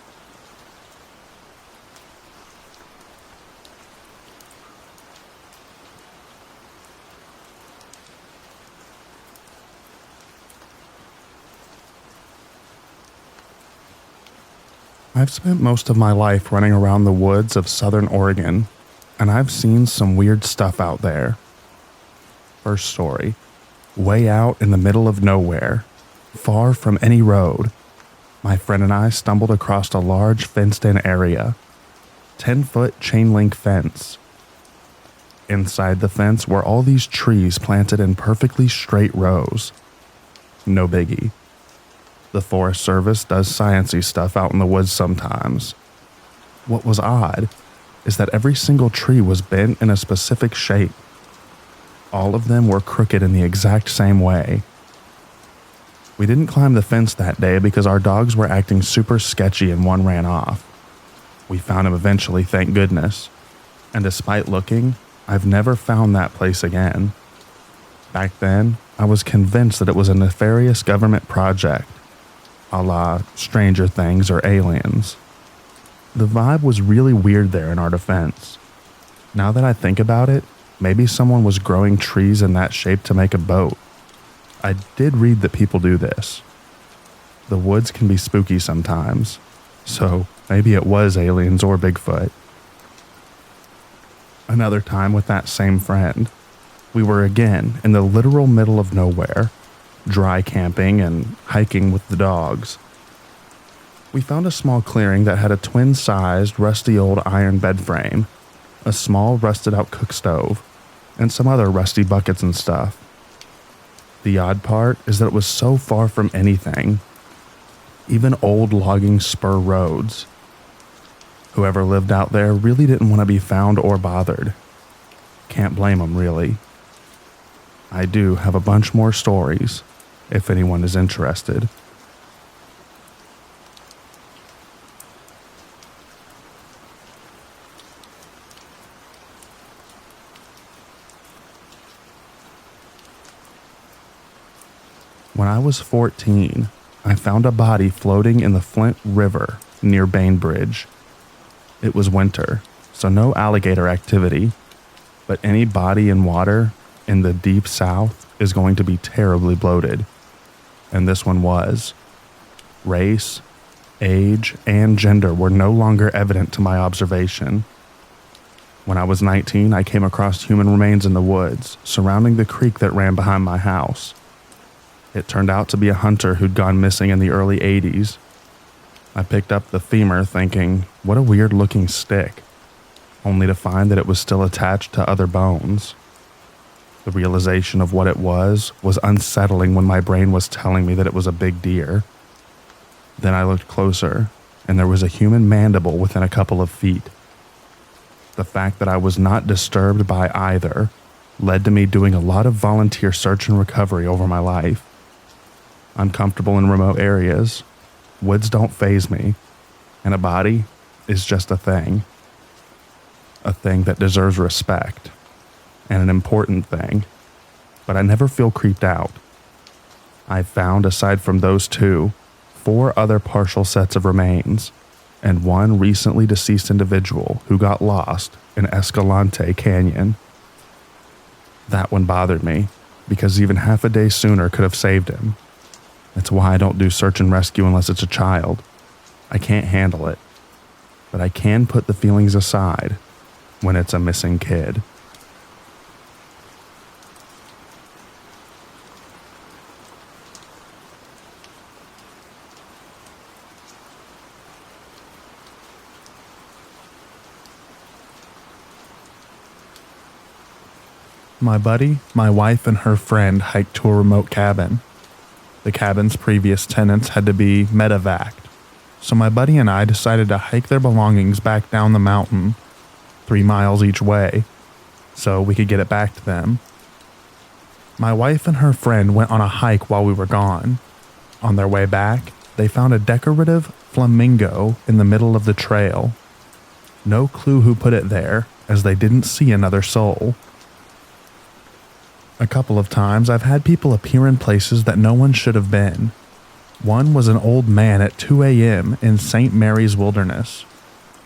I've spent most of my life running around the woods of southern Oregon, and I've seen some weird stuff out there. First story. Way out in the middle of nowhere, far from any road, my friend and I stumbled across a large fenced-in area. 10-foot chain-link fence. Inside the fence were all these trees planted in perfectly straight rows. No biggie. The Forest Service does sciencey stuff out in the woods sometimes. What was odd is that every single tree was bent in a specific shape. All of them were crooked in the exact same way. We didn't climb the fence that day because our dogs were acting super sketchy and one ran off. We found him eventually, thank goodness. And despite looking, I've never found that place again. Back then, I was convinced that it was a nefarious government project, a la Stranger Things or Aliens. The vibe was really weird there in our defense. Now that I think about it, maybe someone was growing trees in that shape to make a boat. I did read that people do this. The woods can be spooky sometimes, so maybe it was aliens or Bigfoot. Another time with that same friend, we were again in the literal middle of nowhere, dry camping and hiking with the dogs. We found a small clearing that had a twin-sized, rusty old iron bed frame, a small rusted-out cook stove, and some other rusty buckets and stuff. The odd part is that it was so far from anything, even old logging spur roads. Whoever lived out there really didn't want to be found or bothered. Can't blame them, really. I do have a bunch more stories, if anyone is interested. When I was 14, I found a body floating in the Flint River near Bainbridge. It was winter, so no alligator activity, but any body in water in the deep south is going to be terribly bloated. And this one was. Race, age, and gender were no longer evident to my observation. When I was 19, I came across human remains in the woods surrounding the creek that ran behind my house. It turned out to be a hunter who'd gone missing in the early 80s. I picked up the femur thinking, what a weird looking stick, only to find that it was still attached to other bones. The realization of what it was unsettling when my brain was telling me that it was a big deer. Then I looked closer, and there was a human mandible within a couple of feet. The fact that I was not disturbed by either led to me doing a lot of volunteer search and recovery over my life. I'm comfortable in remote areas. Woods don't faze me, and a body is just a thing. A thing that deserves respect, and an important thing, but I never feel creeped out. I've found, aside from those two, 4 other partial sets of remains, and one recently deceased individual who got lost in Escalante Canyon. That one bothered me, because even half a day sooner could have saved him. That's why I don't do search and rescue unless it's a child. I can't handle it, but I can put the feelings aside when it's a missing kid. My buddy, my wife, and her friend hiked to a remote cabin. The cabin's previous tenants had to be medevaced, so my buddy and I decided to hike their belongings back down the mountain, 3 miles each way, so we could get it back to them. My wife and her friend went on a hike while we were gone. On their way back, they found a decorative flamingo in the middle of the trail. No clue who put it there, as they didn't see another soul. A couple of times I've had people appear in places that no one should have been. One was an old man at 2 a.m. in St. Mary's Wilderness.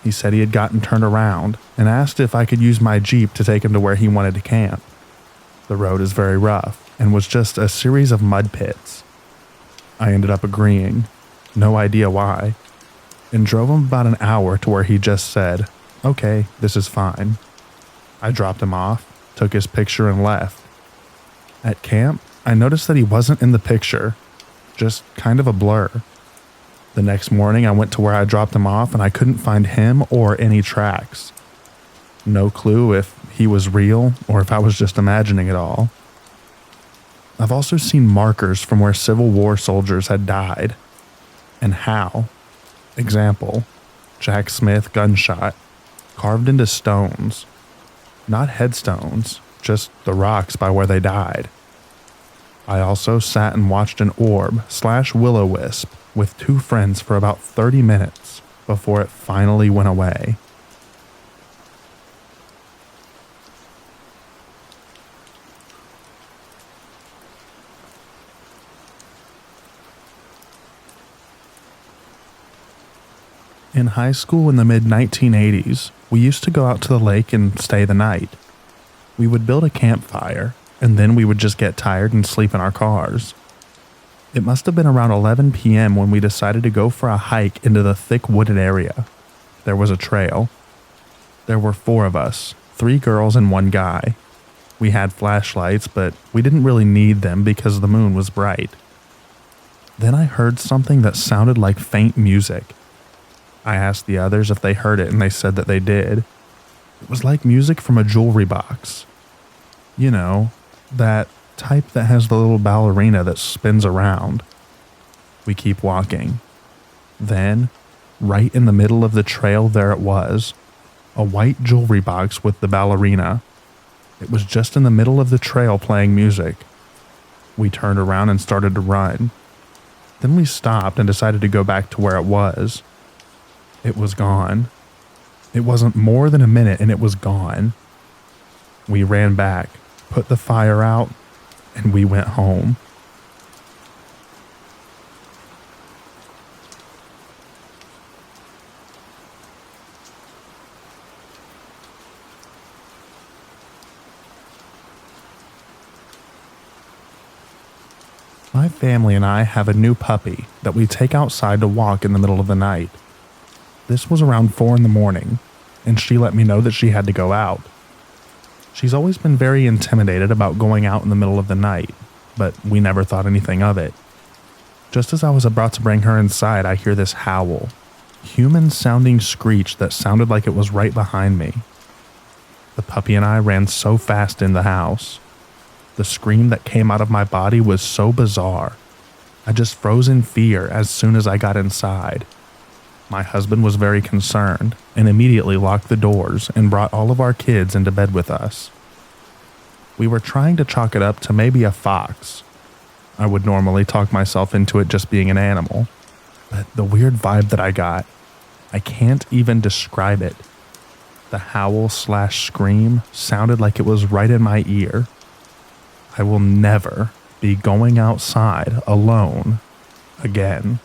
He said he had gotten turned around and asked if I could use my Jeep to take him to where he wanted to camp. The road is very rough and was just a series of mud pits. I ended up agreeing, no idea why, and drove him about an hour to where he just said, "Okay, this is fine." I dropped him off, took his picture, and left. At camp, I noticed that he wasn't in the picture, just kind of a blur. The next morning, I went to where I dropped him off and I couldn't find him or any tracks. No clue if he was real or if I was just imagining it all. I've also seen markers from where Civil War soldiers had died. And how. Example, Jack Smith gunshot, carved into stones. Not headstones, just the rocks by where they died. I also sat and watched an orb/will-o-wisp with 2 friends for about 30 minutes before it finally went away. In high school in the mid-1980s, we used to go out to the lake and stay the night. We would build a campfire, and then we would just get tired and sleep in our cars. It must have been around 11 p.m. when we decided to go for a hike into the thick wooded area. There was a trail. There were 4 of us, 3 girls and 1 guy. We had flashlights, but we didn't really need them because the moon was bright. Then I heard something that sounded like faint music. I asked the others if they heard it, and they said that they did. It was like music from a jewelry box. You know, that type that has the little ballerina that spins around. We keep walking. Then, right in the middle of the trail, there it was. A white jewelry box with the ballerina. It was just in the middle of the trail playing music. We turned around and started to run. Then we stopped and decided to go back to where it was. It was gone. It wasn't more than a minute and it was gone. We ran back, put the fire out, and we went home. My family and I have a new puppy that we take outside to walk in the middle of the night. This was around 4 in the morning, and she let me know that she had to go out. She's always been very intimidated about going out in the middle of the night, but we never thought anything of it. Just as I was about to bring her inside, I hear this howl, human-sounding screech that sounded like it was right behind me. The puppy and I ran so fast in the house. The scream that came out of my body was so bizarre. I just froze in fear as soon as I got inside. My husband was very concerned and immediately locked the doors and brought all of our kids into bed with us. We were trying to chalk it up to maybe a fox. I would normally talk myself into it just being an animal, but the weird vibe that I got, I can't even describe it. The howl/scream sounded like it was right in my ear. I will never be going outside alone again.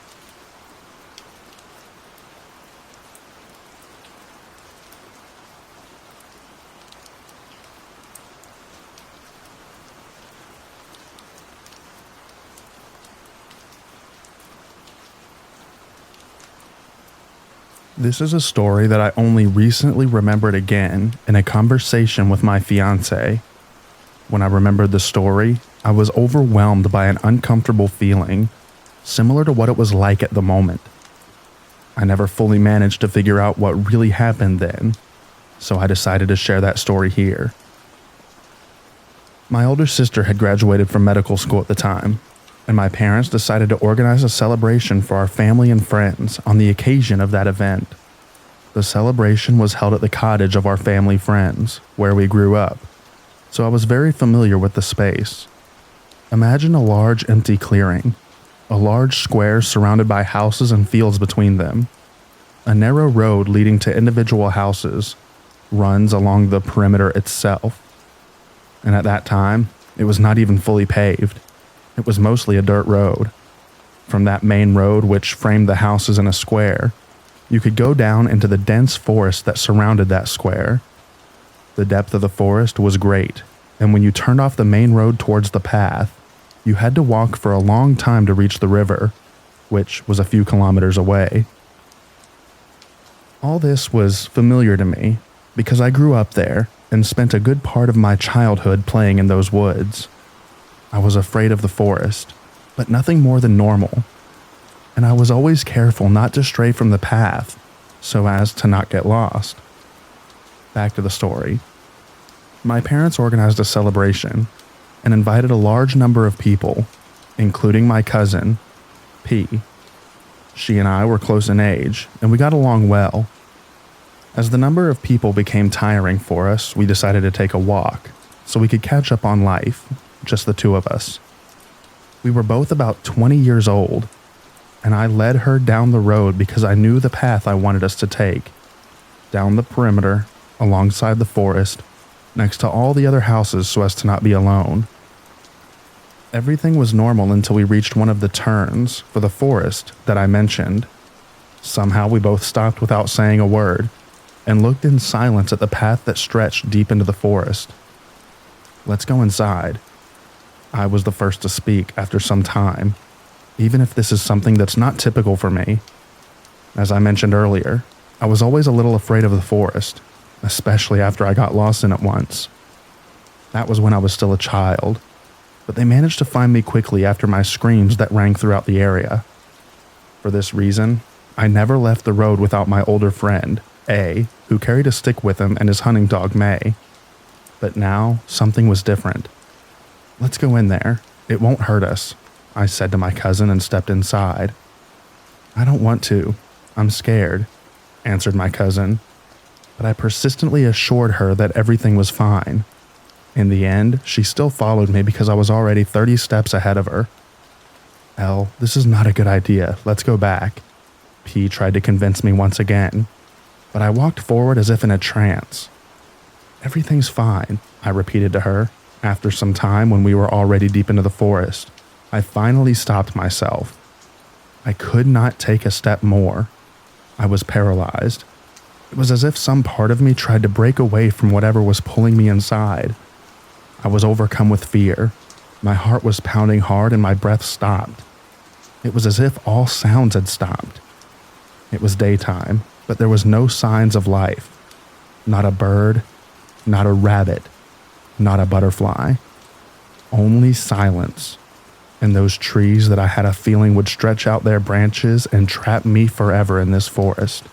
This is a story that I only recently remembered again in a conversation with my fiance. When I remembered the story, I was overwhelmed by an uncomfortable feeling, similar to what it was like at the moment. I never fully managed to figure out what really happened then, so I decided to share that story here. My older sister had graduated from medical school at the time, and my parents decided to organize a celebration for our family and friends on the occasion of that event. The celebration was held at the cottage of our family friends, where we grew up, so I was very familiar with the space. Imagine a large empty clearing, a large square surrounded by houses and fields between them. A narrow road leading to individual houses runs along the perimeter itself, and at that time, it was not even fully paved. It was mostly a dirt road. From that main road, which framed the houses in a square, you could go down into the dense forest that surrounded that square. The depth of the forest was great, and when you turned off the main road towards the path, you had to walk for a long time to reach the river, which was a few kilometers away. All this was familiar to me because I grew up there and spent a good part of my childhood playing in those woods. I was afraid of the forest, but nothing more than normal, and I was always careful not to stray from the path so as to not get lost. Back to the story. My parents organized a celebration and invited a large number of people, including my cousin, P. She and I were close in age, and we got along well. As the number of people became tiring for us, we decided to take a walk so we could catch up on life. Just the two of us. We were both about 20 years old, and I led her down the road because I knew the path I wanted us to take. Down the perimeter, alongside the forest, next to all the other houses so as to not be alone. Everything was normal until we reached one of the turns for the forest that I mentioned. Somehow we both stopped without saying a word and looked in silence at the path that stretched deep into the forest. "Let's go inside." I was the first to speak after some time, even if this is something that's not typical for me. As I mentioned earlier, I was always a little afraid of the forest, especially after I got lost in it once. That was when I was still a child, but they managed to find me quickly after my screams that rang throughout the area. For this reason, I never left the road without my older friend, A, who carried a stick with him, and his hunting dog, May. But now, something was different. "Let's go in there. It won't hurt us," I said to my cousin and stepped inside. "I don't want to. I'm scared," answered my cousin, but I persistently assured her that everything was fine. In the end, she still followed me because I was already 30 steps ahead of her. "Elle, this is not a good idea. Let's go back." P tried to convince me once again, but I walked forward as if in a trance. "Everything's fine," I repeated to her. After some time, when we were already deep into the forest, I finally stopped myself. I could not take a step more. I was paralyzed. It was as if some part of me tried to break away from whatever was pulling me inside. I was overcome with fear, My heart was pounding hard and my breath stopped. It was as if all sounds had stopped. It was daytime, but there was no signs of life. Not a bird, not a rabbit, not a butterfly. Only silence, and those trees that I had a feeling would stretch out their branches and trap me forever in this forest.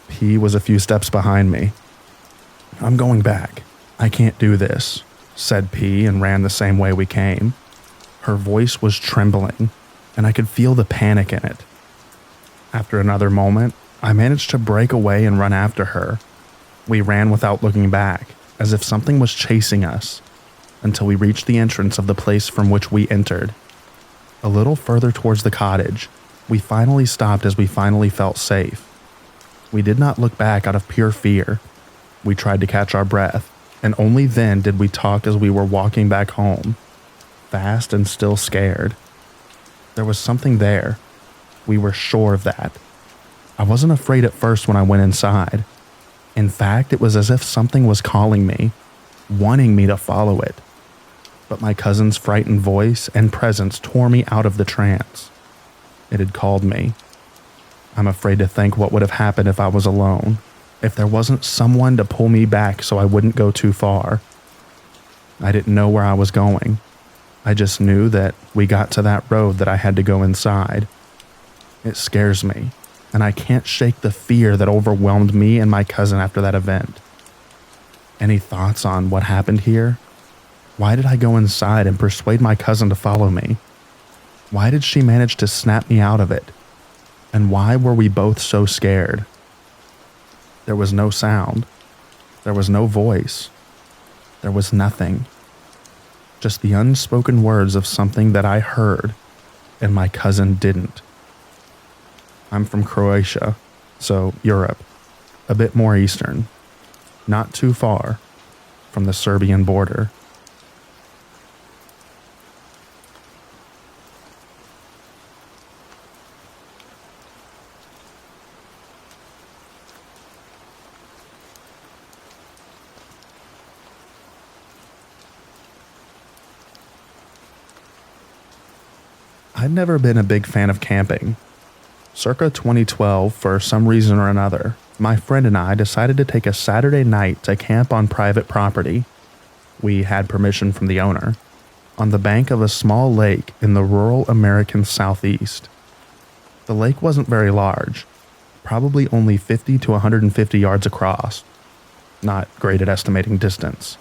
P was a few steps behind me. "I'm going back. I can't do this," said P and ran the same way we came. Her voice was trembling, and I could feel the panic in it. After another moment, I managed to break away and run after her. We ran without looking back, as if something was chasing us, until we reached the entrance of the place from which we entered. A little further towards the cottage, we finally stopped as we finally felt safe. We did not look back out of pure fear. We tried to catch our breath, and only then did we talk as we were walking back home, fast and still scared. There was something there. We were sure of that. I wasn't afraid at first when I went inside. In fact, it was as if something was calling me, wanting me to follow it. But my cousin's frightened voice and presence tore me out of the trance. It had called me. I'm afraid to think what would have happened if I was alone, if there wasn't someone to pull me back so I wouldn't go too far. I didn't know where I was going. I just knew that we got to that road that I had to go inside. It scares me, and I can't shake the fear that overwhelmed me and my cousin after that event. Any thoughts on what happened here? Why did I go inside and persuade my cousin to follow me? Why did she manage to snap me out of it? And why were we both so scared? There was no sound. There was no voice. There was nothing. Just the unspoken words of something that I heard and my cousin didn't. I'm from Croatia, so Europe, a bit more eastern, not too far from the Serbian border. I'd never been a big fan of camping. Circa 2012, for some reason or another, my friend and I decided to take a Saturday night to camp on private property. We had permission from the owner, on the bank of a small lake in the rural American southeast. The lake wasn't very large, probably only 50 to 150 yards across. Not great at estimating distance.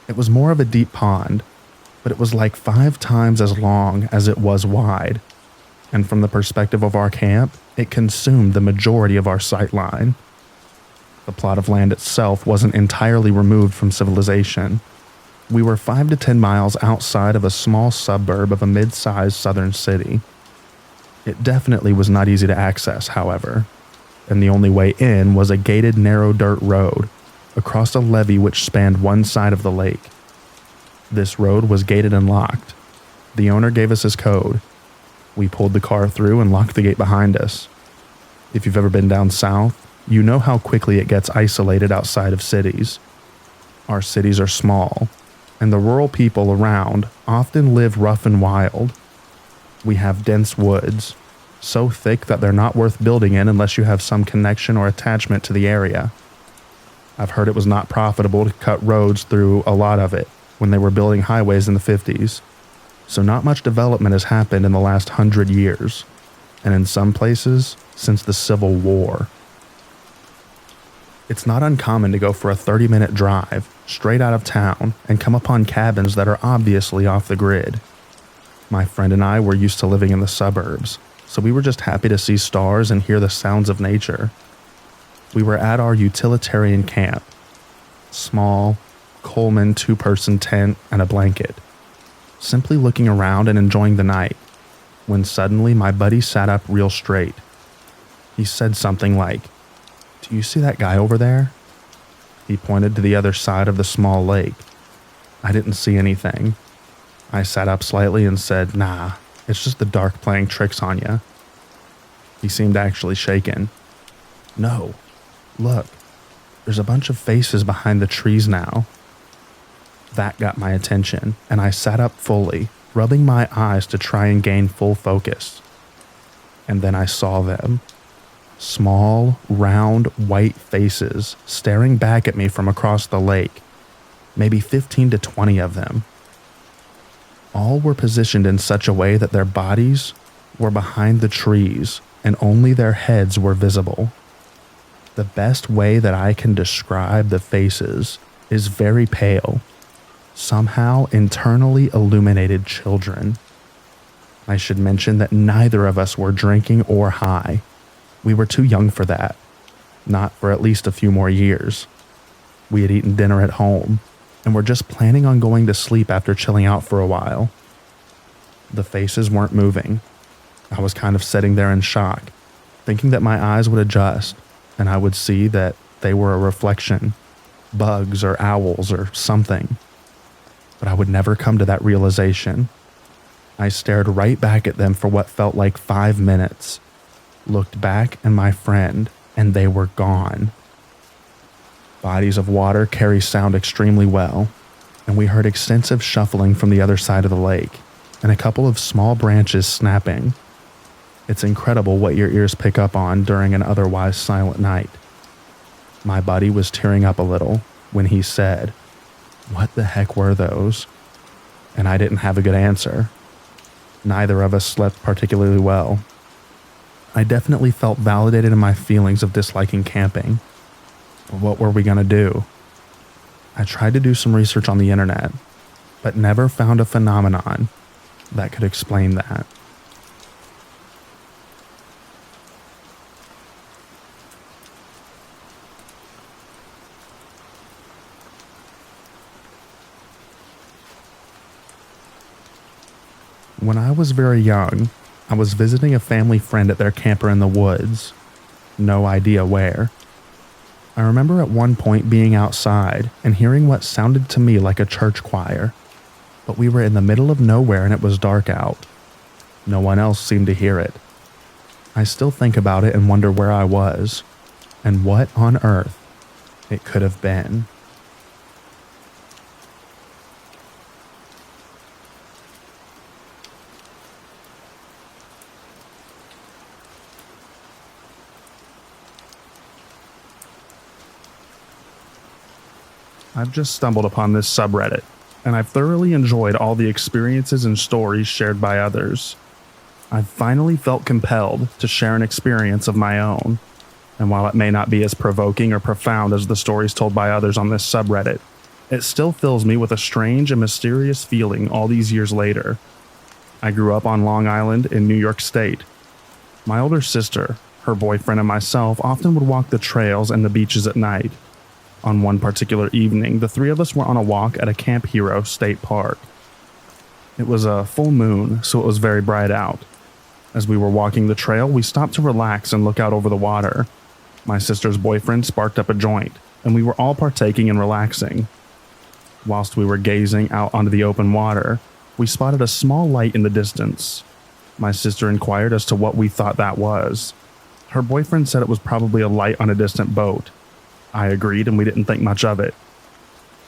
It was more of a deep pond, but it was like 5 times as long as it was wide. And from the perspective of our camp, it consumed the majority of our sight line. The plot of land itself wasn't entirely removed from civilization. We were 5 to 10 miles outside of a small suburb of a mid-sized southern city. It definitely was not easy to access, however, and the only way in was a gated narrow dirt road across a levee which spanned one side of the lake. This road was gated and locked. The owner gave us his code. We pulled the car through and locked the gate behind us. If you've ever been down south, you know how quickly it gets isolated outside of cities. Our cities are small, and the rural people around often live rough and wild. We have dense woods, so thick that they're not worth building in unless you have some connection or attachment to the area. I've heard it was not profitable to cut roads through a lot of it when they were building highways in the 50s, so not much development has happened in the last 100 years, and in some places, since the Civil War. It's not uncommon to go for a 30-minute drive straight out of town and come upon cabins that are obviously off the grid. My friend and I were used to living in the suburbs, so we were just happy to see stars and hear the sounds of nature. We were at our utilitarian camp. Small, Coleman 2-person tent and a blanket. Simply looking around and enjoying the night, when suddenly my buddy sat up real straight. He said something like, "Do you see that guy over there?" He pointed to the other side of the small lake. I didn't see anything. I sat up slightly and said, "Nah, it's just the dark playing tricks on you." He seemed actually shaken. "No, look, there's a bunch of faces behind the trees now." That got my attention, and I sat up fully, rubbing my eyes to try and gain full focus. And then I saw them. Small, round, white faces staring back at me from across the lake. Maybe 15 to 20 of them. All were positioned in such a way that their bodies were behind the trees and only their heads were visible. The best way that I can describe the faces is very pale, somehow internally illuminated children. I should mention that neither of us were drinking or high. We were too young for that, not for at least a few more years. We had eaten dinner at home and were just planning on going to sleep after chilling out for a while. The faces weren't moving. I was kind of sitting there in shock, thinking that my eyes would adjust and I would see that they were a reflection, bugs or owls or something. But I would never come to that realization. I stared right back at them for what felt like 5 minutes, looked back at my friend, and they were gone. Bodies of water carry sound extremely well, and we heard extensive shuffling from the other side of the lake, and a couple of small branches snapping. It's incredible what your ears pick up on during an otherwise silent night. My buddy was tearing up a little when he said, "What the heck were those?" And I didn't have a good answer. Neither of us slept particularly well. I definitely felt validated in my feelings of disliking camping. But what were we going to do? I tried to do some research on the internet, but never found a phenomenon that could explain that. When I was very young, I was visiting a family friend at their camper in the woods. No idea where. I remember at one point being outside and hearing what sounded to me like a church choir, but we were in the middle of nowhere and it was dark out. No one else seemed to hear it. I still think about it and wonder where I was, and what on earth it could have been. I've just stumbled upon this subreddit, and I've thoroughly enjoyed all the experiences and stories shared by others. I've finally felt compelled to share an experience of my own, and while it may not be as provoking or profound as the stories told by others on this subreddit, it still fills me with a strange and mysterious feeling all these years later. I grew up on Long Island in New York State. My older sister, her boyfriend, and myself often would walk the trails and the beaches at night. On one particular evening, the three of us were on a walk at a Camp Hero State Park. It was a full moon, so it was very bright out. As we were walking the trail, we stopped to relax and look out over the water. My sister's boyfriend sparked up a joint, and we were all partaking and relaxing. Whilst we were gazing out onto the open water, we spotted a small light in the distance. My sister inquired as to what we thought that was. Her boyfriend said it was probably a light on a distant boat. I agreed, and we didn't think much of it.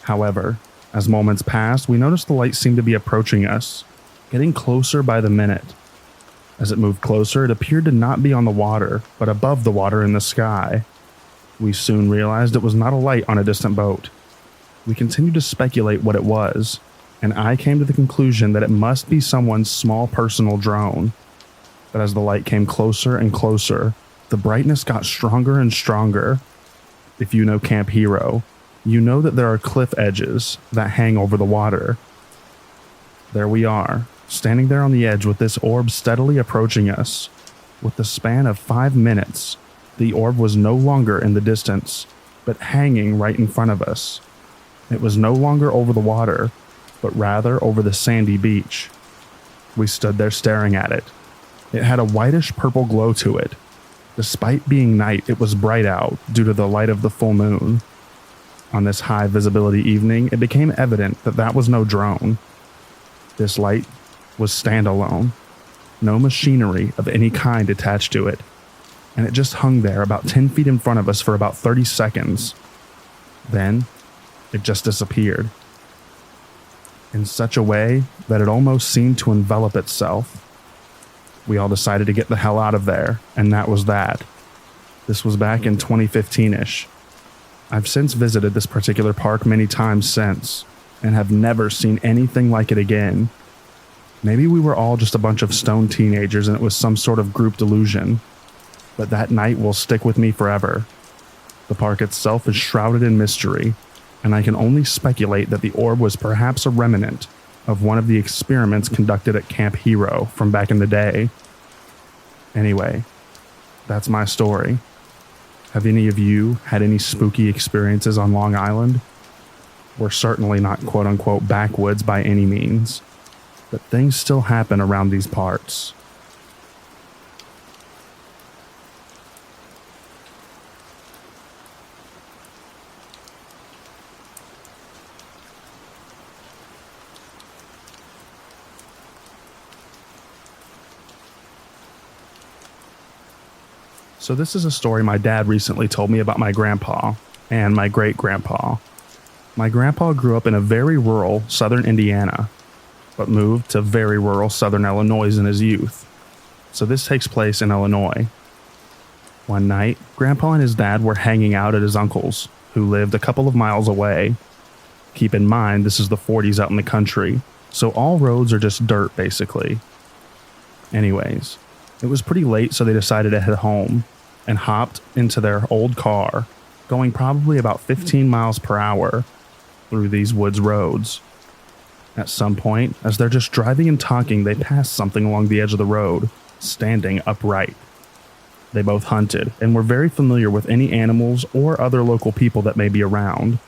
However, as moments passed, we noticed the light seemed to be approaching us, getting closer by the minute. As it moved closer, it appeared to not be on the water, but above the water in the sky. We soon realized it was not a light on a distant boat. We continued to speculate what it was, and I came to the conclusion that it must be someone's small personal drone. But as the light came closer and closer, the brightness got stronger and stronger. If you know Camp Hero, you know that there are cliff edges that hang over the water. There we are, standing there on the edge with this orb steadily approaching us. With the span of 5 minutes, the orb was no longer in the distance, but hanging right in front of us. It was no longer over the water, but rather over the sandy beach. We stood there staring at it. It had a whitish purple glow to it. Despite being night, it was bright out due to the light of the full moon. On this high visibility evening, it became evident that that was no drone. This light was standalone, no machinery of any kind attached to it, and it just hung there about 10 feet in front of us for about 30 seconds. Then, it just disappeared. in such a way that it almost seemed to envelop itself. We all decided to get the hell out of there, and that was that. This was back in 2015-ish. I've since visited this particular park many times since, and have never seen anything like it again. Maybe we were all just a bunch of stoned teenagers and it was some sort of group delusion, but that night will stick with me forever. The park itself is shrouded in mystery, and I can only speculate that the orb was perhaps a remnant of one of the experiments conducted at Camp Hero from back in the day. Anyway, that's my story. Have any of you had any spooky experiences on Long Island? We're certainly not quote-unquote backwoods by any means, but things still happen around these parts. So this is a story my dad recently told me about my grandpa and my great-grandpa. My grandpa grew up in a very rural southern Indiana, but moved to very rural southern Illinois in his youth. So this takes place in Illinois. One night, Grandpa and his dad were hanging out at his uncle's, who lived a couple of miles away. Keep in mind, this is the 40s out in the country, so all roads are just dirt, basically. Anyways, it was pretty late, so they decided to head home and hopped into their old car, going probably about 15 miles per hour through these woods roads. At some point, as they're just driving and talking, they pass something along the edge of the road, standing upright. They both hunted and were very familiar with any animals or other local people that may be around.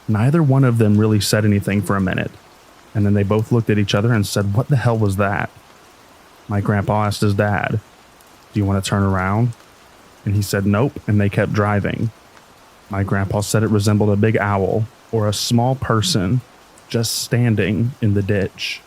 Neither one of them really said anything for a minute, and then they both looked at each other and said, "What the hell was that?" My grandpa asked his dad, "Do you want to turn around?" And he said nope, and they kept driving. My grandpa said it resembled a big owl or a small person just standing in the ditch.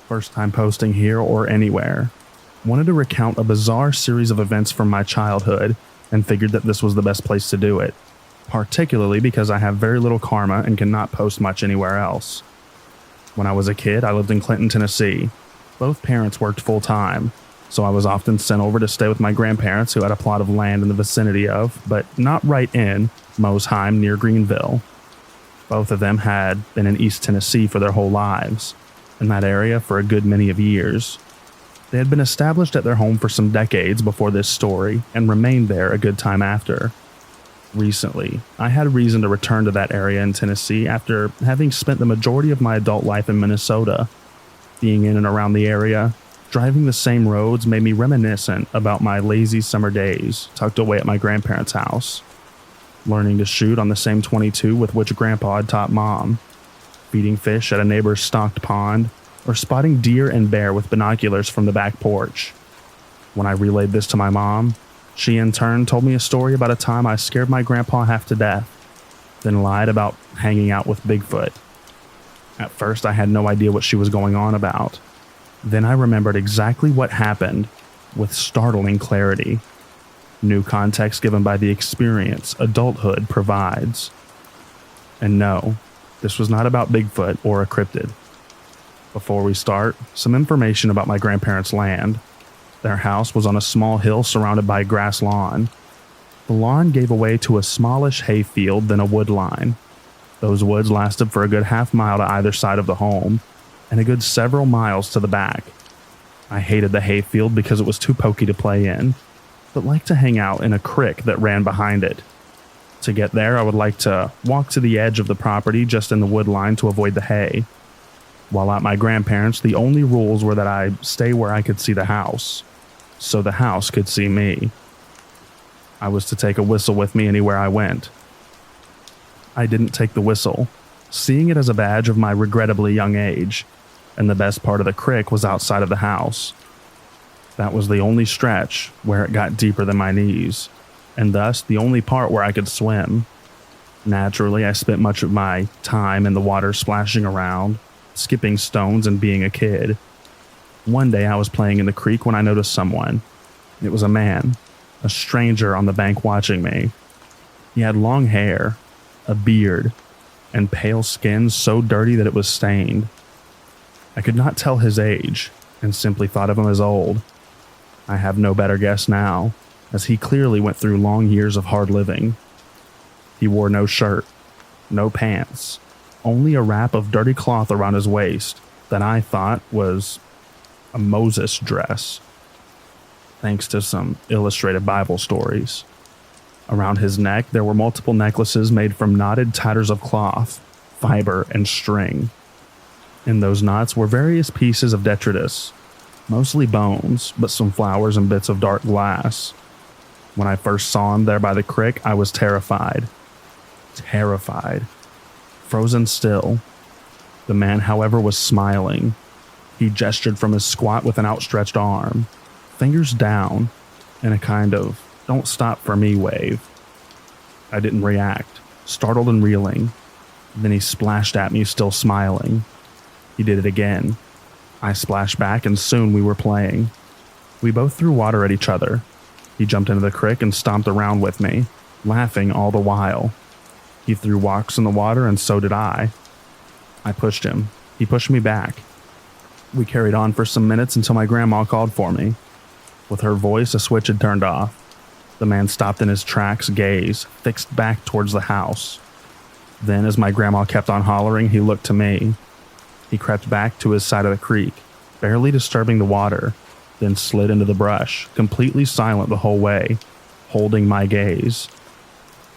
First time posting here or anywhere. Wanted to recount a bizarre series of events from my childhood and figured that this was the best place to do it, particularly because I have very little karma and cannot post much anywhere else. When I was a kid, I lived in Clinton, Tennessee. Both parents worked full-time, so I was often sent over to stay with my grandparents who had a plot of land in the vicinity of, but not right in, Mosheim near Greenville. Both of them had been in East Tennessee for their whole lives, in that area for a good many of years. They had been established at their home for some decades before this story and remained there a good time after. Recently, I had reason to return to that area in Tennessee after having spent the majority of my adult life in Minnesota. Being in and around the area, driving the same roads made me reminiscent about my lazy summer days tucked away at my grandparents' house. Learning to shoot on the same .22 with which Grandpa had taught Mom. Feeding fish at a neighbor's stocked pond, or spotting deer and bear with binoculars from the back porch. When I relayed this to my mom, she in turn told me a story about a time I scared my grandpa half to death, then lied about hanging out with Bigfoot. At first, I had no idea what she was going on about. Then I remembered exactly what happened with startling clarity. New context given by the experience adulthood provides. And no, this was not about Bigfoot or a cryptid. Before we start, some information about my grandparents' land. Their house was on a small hill surrounded by a grass lawn. The lawn gave away to a smallish hay field, then a wood line. Those woods lasted for a good half mile to either side of the home, and a good several miles to the back. I hated the hay field because it was too pokey to play in, but liked to hang out in a creek that ran behind it. To get there, I would like to walk to the edge of the property just in the wood line to avoid the hay. While at my grandparents', the only rules were that I stay where I could see the house, so the house could see me. I was to take a whistle with me anywhere I went. I didn't take the whistle, seeing it as a badge of my regrettably young age, and the best part of the creek was outside of the house. That was the only stretch where it got deeper than my knees, and thus the only part where I could swim. Naturally, I spent much of my time in the water splashing around, skipping stones and being a kid. One day I was playing in the creek when I noticed someone. It was a man, a stranger on the bank watching me. He had long hair, a beard, and pale skin so dirty that it was stained. I could not tell his age and simply thought of him as old. I have no better guess now, as he clearly went through long years of hard living. He wore no shirt, no pants, only a wrap of dirty cloth around his waist that I thought was a Moses dress, thanks to some illustrated Bible stories. Around his neck, there were multiple necklaces made from knotted tatters of cloth, fiber, and string. In those knots were various pieces of detritus, mostly bones, but some flowers and bits of dark glass. When I first saw him there by the creek, I was terrified. Frozen still. The man, however, was smiling. He gestured from his squat with an outstretched arm, fingers down, in a kind of "don't stop for me" wave. I didn't react, startled and reeling. Then he splashed at me, still smiling. He did it again. I splashed back, and soon we were playing. We both threw water at each other. He jumped into the creek and stomped around with me, laughing all the while. He threw rocks in the water, and so did I. I pushed him. He pushed me back. We carried on for some minutes until my grandma called for me. With her voice, a switch had turned off. The man stopped in his tracks, gaze fixed back towards the house. Then, as my grandma kept on hollering, he looked to me. He crept back to his side of the creek, barely disturbing the water, then slid into the brush, completely silent the whole way, holding my gaze.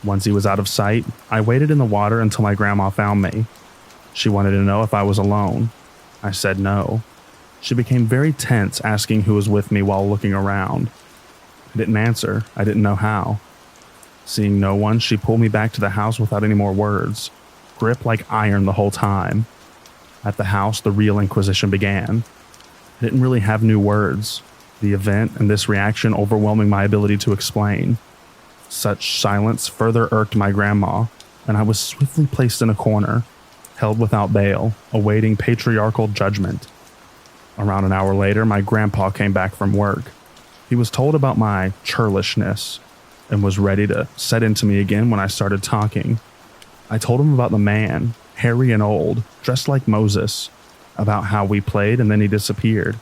Once he was out of sight, I waited in the water until my grandma found me. She wanted to know if I was alone. I said no. She became very tense, asking who was with me while looking around. I didn't answer. I didn't know how. Seeing no one, she pulled me back to the house without any more words, grip like iron the whole time. At the house, the real inquisition began. I didn't really have new words, the event and this reaction overwhelming my ability to explain. Such silence further irked my grandma, and I was swiftly placed in a corner, held without bail, awaiting patriarchal judgment. Around an hour later, my grandpa came back from work. He was told about my churlishness and was ready to set into me again when I started talking. I told him about the man, hairy and old, dressed like Moses, about how we played, and then he disappeared.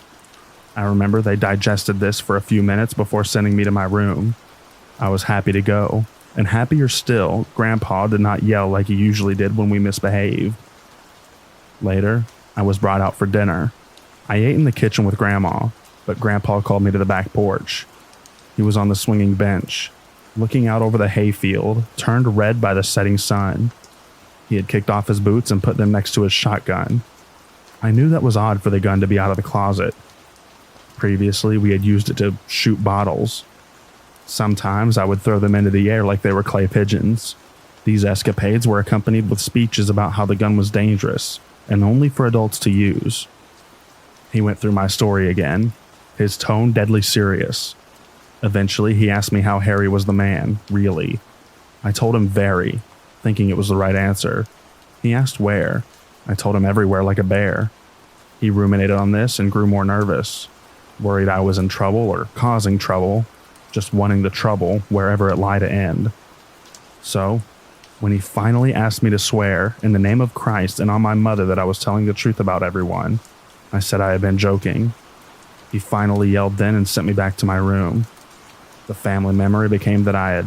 I remember they digested this for a few minutes before sending me to my room. I was happy to go, and happier still, Grandpa did not yell like he usually did when we misbehaved. Later, I was brought out for dinner. I ate in the kitchen with Grandma, but Grandpa called me to the back porch. He was on the swinging bench, looking out over the hayfield, turned red by the setting sun. He had kicked off his boots and put them next to his shotgun. I knew that was odd for the gun to be out of the closet. Previously, we had used it to shoot bottles. Sometimes I would throw them into the air like they were clay pigeons. These escapades were accompanied with speeches about how the gun was dangerous and only for adults to use. He went through my story again, his tone deadly serious. Eventually, he asked me how Harry was the man, really. I told him very, thinking it was the right answer. He asked where. I told him everywhere like a bear. He ruminated on this and grew more nervous, worried I was in trouble or causing trouble, just wanting the trouble wherever it lay to end. So, when he finally asked me to swear in the name of Christ and on my mother that I was telling the truth about everyone, I said I had been joking. He finally yelled then and sent me back to my room. The family memory became that I had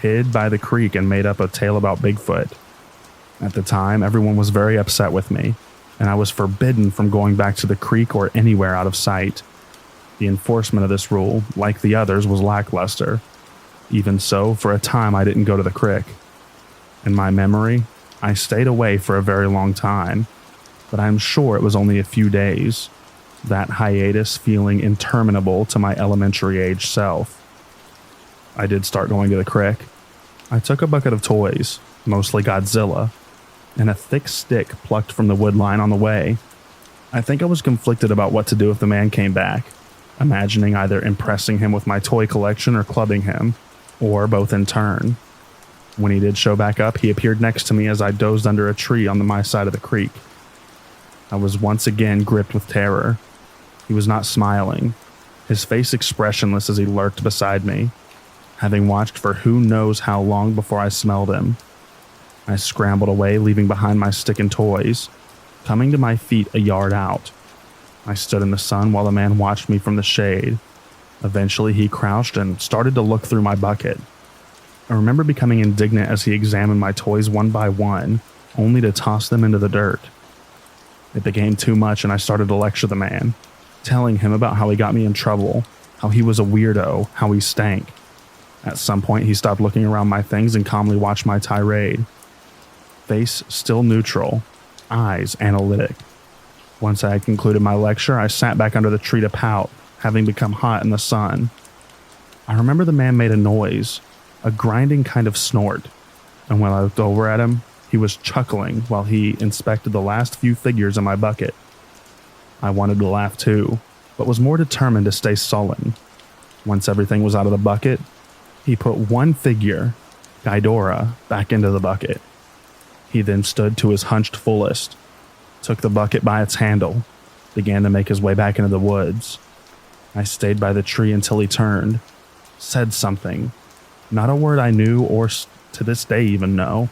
hid by the creek and made up a tale about Bigfoot. At the time, everyone was very upset with me, and I was forbidden from going back to the creek or anywhere out of sight. The enforcement of this rule, like the others, was lackluster. Even so, for a time I didn't go to the creek. In my memory, I stayed away for a very long time, but I'm sure it was only a few days, that hiatus feeling interminable to my elementary age self. I did start going to the creek. I took a bucket of toys, mostly Godzilla, and a thick stick plucked from the wood line on the way. I think I was conflicted about what to do if the man came back, imagining either impressing him with my toy collection or clubbing him, or both in turn. When he did show back up, he appeared next to me as I dozed under a tree on my side of the creek. I was once again gripped with terror. He was not smiling, his face expressionless as he lurked beside me, having watched for who knows how long before I smelled him. I scrambled away, leaving behind my stick and toys, coming to my feet a yard out. I stood in the sun while the man watched me from the shade. Eventually, he crouched and started to look through my bucket. I remember becoming indignant as he examined my toys one by one, only to toss them into the dirt. It became too much and I started to lecture the man, telling him about how he got me in trouble, how he was a weirdo, how he stank. At some point, he stopped looking around my things and calmly watched my tirade. Face still neutral, eyes analytic. Once I had concluded my lecture, I sat back under the tree to pout, having become hot in the sun. I remember the man made a noise, a grinding kind of snort, and when I looked over at him, he was chuckling while he inspected the last few figures in my bucket. I wanted to laugh too, but was more determined to stay sullen. Once everything was out of the bucket, he put one figure, Ghidorah, back into the bucket. He then stood to his hunched fullest, took the bucket by its handle, began to make his way back into the woods. I stayed by the tree until he turned, said something, not a word I knew or to this day even know,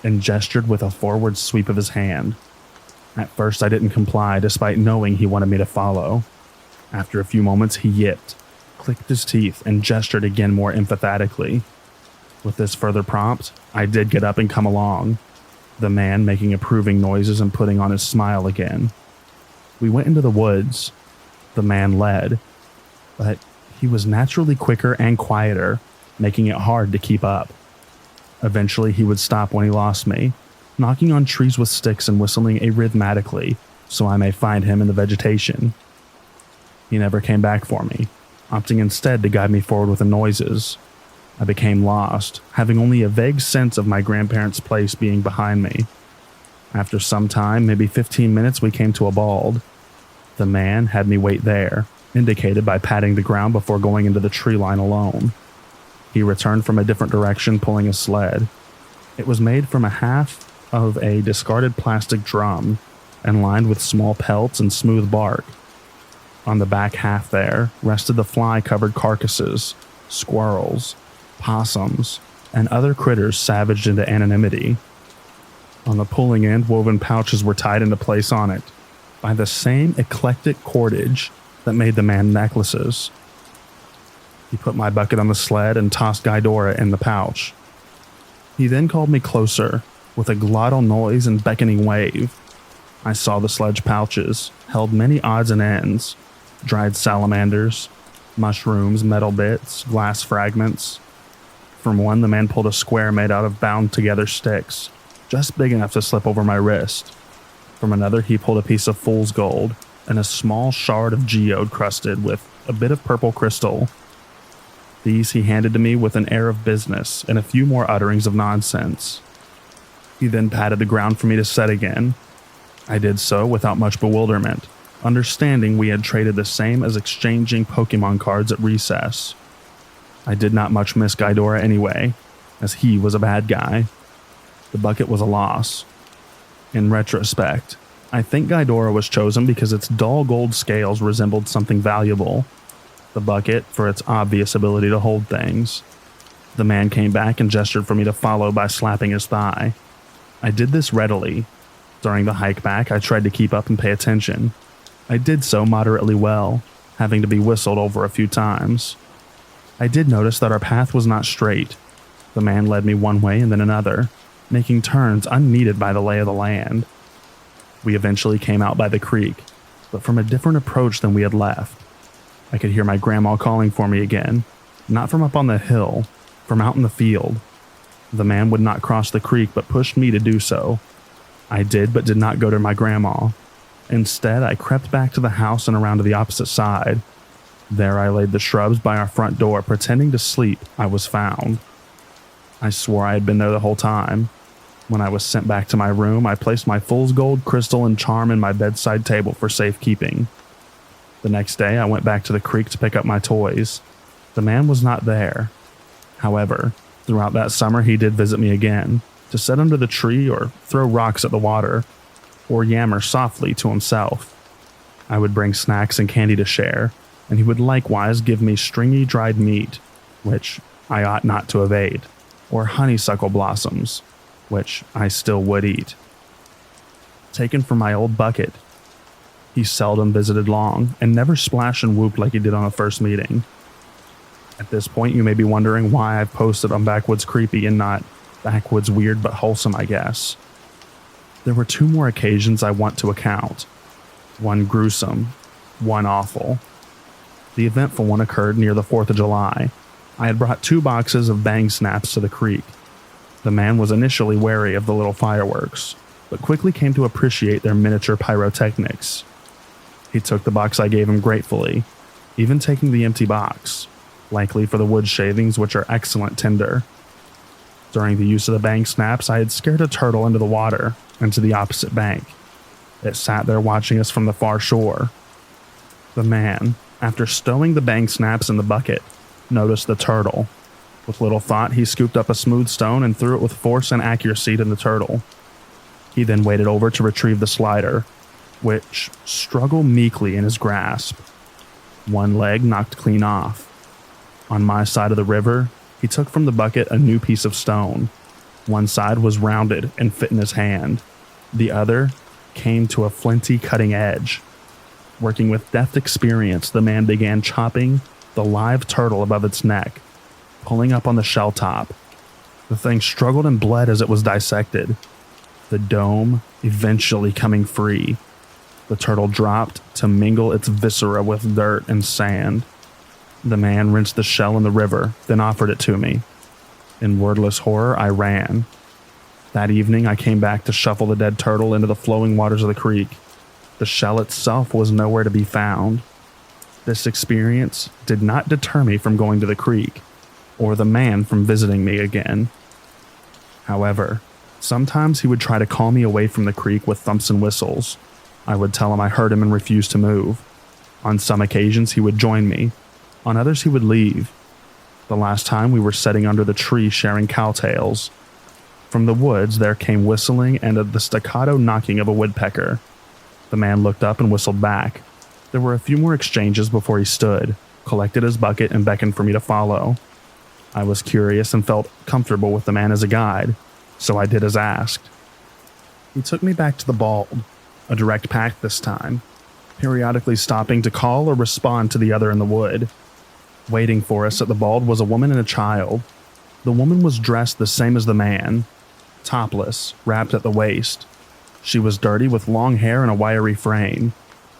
and gestured with a forward sweep of his hand. At first I didn't comply despite knowing he wanted me to follow. After a few moments he yipped, clicked his teeth, and gestured again more emphatically. With this further prompt, I did get up and come along, the man making approving noises and putting on his smile again. We went into the woods. The man led, but he was naturally quicker and quieter, making it hard to keep up. Eventually he would stop when he lost me, knocking on trees with sticks and whistling arrhythmically so I may find him in the vegetation. He never came back for me, opting instead to guide me forward with the noises. I became lost, having only a vague sense of my grandparents' place being behind me. After some time, maybe 15 minutes, we came to a bald. The man had me wait there, indicated by patting the ground before going into the tree line alone. He returned from a different direction, pulling a sled. It was made from a half of a discarded plastic drum and lined with small pelts and smooth bark. On the back half there rested the fly-covered carcasses, squirrels, possums, and other critters savaged into anonymity. On the pulling end, woven pouches were tied into place on it by the same eclectic cordage that made the man necklaces. He put my bucket on the sled and tossed Ghidorah in the pouch. He then called me closer with a glottal noise and beckoning wave. I saw the sledge pouches held many odds and ends, dried salamanders, mushrooms, metal bits, glass fragments. From one, the man pulled a square made out of bound-together sticks, just big enough to slip over my wrist. From another, he pulled a piece of fool's gold and a small shard of geode crusted with a bit of purple crystal. These he handed to me with an air of business and a few more utterings of nonsense. He then patted the ground for me to set again. I did so without much bewilderment, understanding we had traded the same as exchanging Pokemon cards at recess. I did not much miss Ghidorah anyway, as he was a bad guy. The bucket was a loss. In retrospect, I think Ghidorah was chosen because its dull gold scales resembled something valuable. The bucket for its obvious ability to hold things. The man came back and gestured for me to follow by slapping his thigh. I did this readily. During the hike back, I tried to keep up and pay attention. I did so moderately well, having to be whistled over a few times. I did notice that our path was not straight. The man led me one way and then another, making turns unneeded by the lay of the land. We eventually came out by the creek, but from a different approach than we had left. I could hear my grandma calling for me again, not from up on the hill, from out in the field. The man would not cross the creek but pushed me to do so. I did but did not go to my grandma. Instead, I crept back to the house and around to the opposite side. There I laid the shrubs by our front door, pretending to sleep. I was found. I swore I had been there the whole time. When I was sent back to my room, I placed my fool's gold, crystal, and charm in my bedside table for safekeeping. The next day, I went back to the creek to pick up my toys. The man was not there. However, Throughout that summer, he did visit me again, to sit under the tree or throw rocks at the water, or yammer softly to himself. I would bring snacks and candy to share, and he would likewise give me stringy dried meat, which I ought not to evade, or honeysuckle blossoms, which I still would eat. Taken from my old bucket, he seldom visited long, and never splashed and whooped like he did on the first meeting. At this point, you may be wondering why I've posted on Backwoods Creepy and not Backwoods Weird but Wholesome, I guess. There were 2 more occasions I want to account. One gruesome, one awful. The eventful one occurred near the 4th of July. I had brought 2 boxes of bang snaps to the creek. The man was initially wary of the little fireworks, but quickly came to appreciate their miniature pyrotechnics. He took the box I gave him gratefully, even taking the empty box, likely for the wood shavings, which are excellent tinder. During the use of the bang snaps, I had scared a turtle into the water and to the opposite bank. It sat there watching us from the far shore. The man, after stowing the bang snaps in the bucket, noticed the turtle. With little thought, he scooped up a smooth stone and threw it with force and accuracy to the turtle. He then waded over to retrieve the slider, which struggled meekly in his grasp. One leg knocked clean off. On my side of the river, he took from the bucket a new piece of stone. One side was rounded and fit in his hand. The other came to a flinty cutting edge. Working with deft experience, the man began chopping the live turtle above its neck, pulling up on the shell top. The thing struggled and bled as it was dissected, the dome eventually coming free. The turtle dropped to mingle its viscera with dirt and sand. The man rinsed the shell in the river, then offered it to me. In wordless horror, I ran. That evening, I came back to shuffle the dead turtle into the flowing waters of the creek. The shell itself was nowhere to be found. This experience did not deter me from going to the creek, or the man from visiting me again. However, sometimes he would try to call me away from the creek with thumps and whistles. I would tell him I heard him and refused to move. On some occasions, he would join me. On others, he would leave. The last time, we were sitting under the tree sharing cowtails. From the woods, there came whistling and the staccato knocking of a woodpecker. The man looked up and whistled back. There were a few more exchanges before he stood, collected his bucket, and beckoned for me to follow. I was curious and felt comfortable with the man as a guide, so I did as asked. He took me back to the bald, a direct path this time, periodically stopping to call or respond to the other in the wood. Waiting for us at the bald was a woman and a child. The woman was dressed the same as the man, topless, wrapped at the waist. She was dirty with long hair and a wiry frame.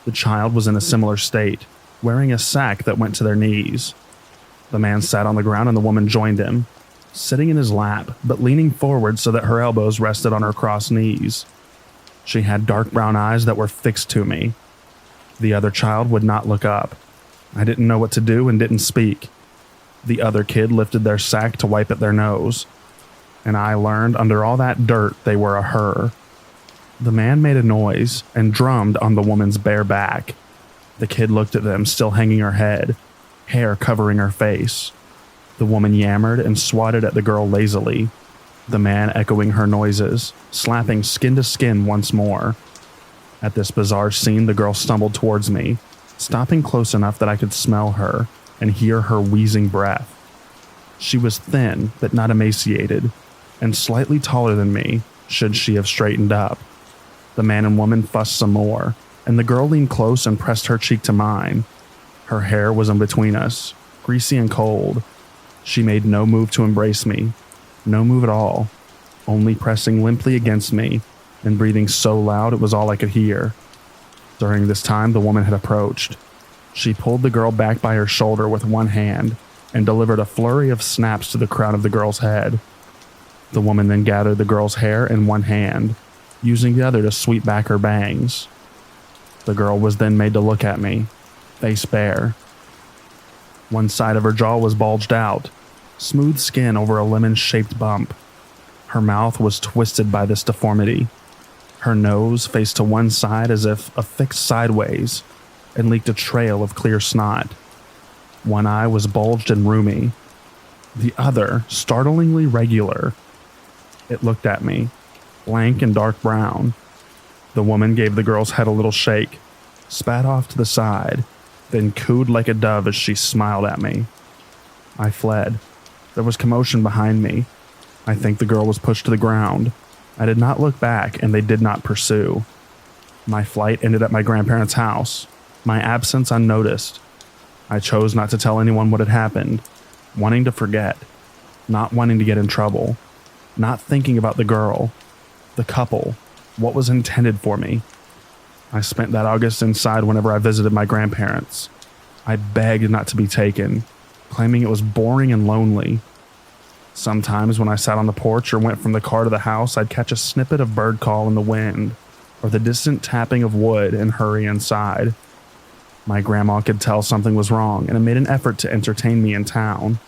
The child was in a similar state, wearing a sack that went to their knees. The man sat on the ground and the woman joined him, sitting in his lap, but leaning forward so that her elbows rested on her crossed knees. She had dark brown eyes that were fixed to me. The other child would not look up. I didn't know what to do and didn't speak. The other kid lifted their sack to wipe at their nose, and I learned under all that dirt they were a her. The man made a noise and drummed on the woman's bare back. The kid looked at them, still hanging her head, hair covering her face. The woman yammered and swatted at the girl lazily, the man echoing her noises, slapping skin to skin once more. At this bizarre scene, the girl stumbled towards me, stopping close enough that I could smell her and hear her wheezing breath. She was thin, but not emaciated, and slightly taller than me, should she have straightened up. The man and woman fussed some more, and the girl leaned close and pressed her cheek to mine. Her hair was in between us, greasy and cold. She made no move to embrace me, no move at all, only pressing limply against me and breathing so loud it was all I could hear. During this time, the woman had approached. She pulled the girl back by her shoulder with one hand and delivered a flurry of snaps to the crown of the girl's head. The woman then gathered the girl's hair in one hand, using the other to sweep back her bangs. The girl was then made to look at me, face bare. One side of her jaw was bulged out, smooth skin over a lemon-shaped bump. Her mouth was twisted by this deformity. Her nose faced to one side as if affixed sideways and leaked a trail of clear snot. One eye was bulged and roomy. The other, startlingly regular. It looked at me, blank and dark brown. The woman gave the girl's head a little shake, spat off to the side, then cooed like a dove as she smiled at me. I fled. There was commotion behind me. I think the girl was pushed to the ground. I did not look back, and they did not pursue. My flight ended at my grandparents' house, my absence unnoticed. I chose not to tell anyone what had happened, wanting to forget, not wanting to get in trouble, not thinking about the girl, the couple, what was intended for me. I spent that August inside whenever I visited my grandparents. I begged not to be taken, claiming it was boring and lonely. Sometimes when I sat on the porch or went from the car to the house, I'd catch a snippet of bird call in the wind, or the distant tapping of wood and hurry inside. My grandma could tell something was wrong and made an effort to entertain me in town.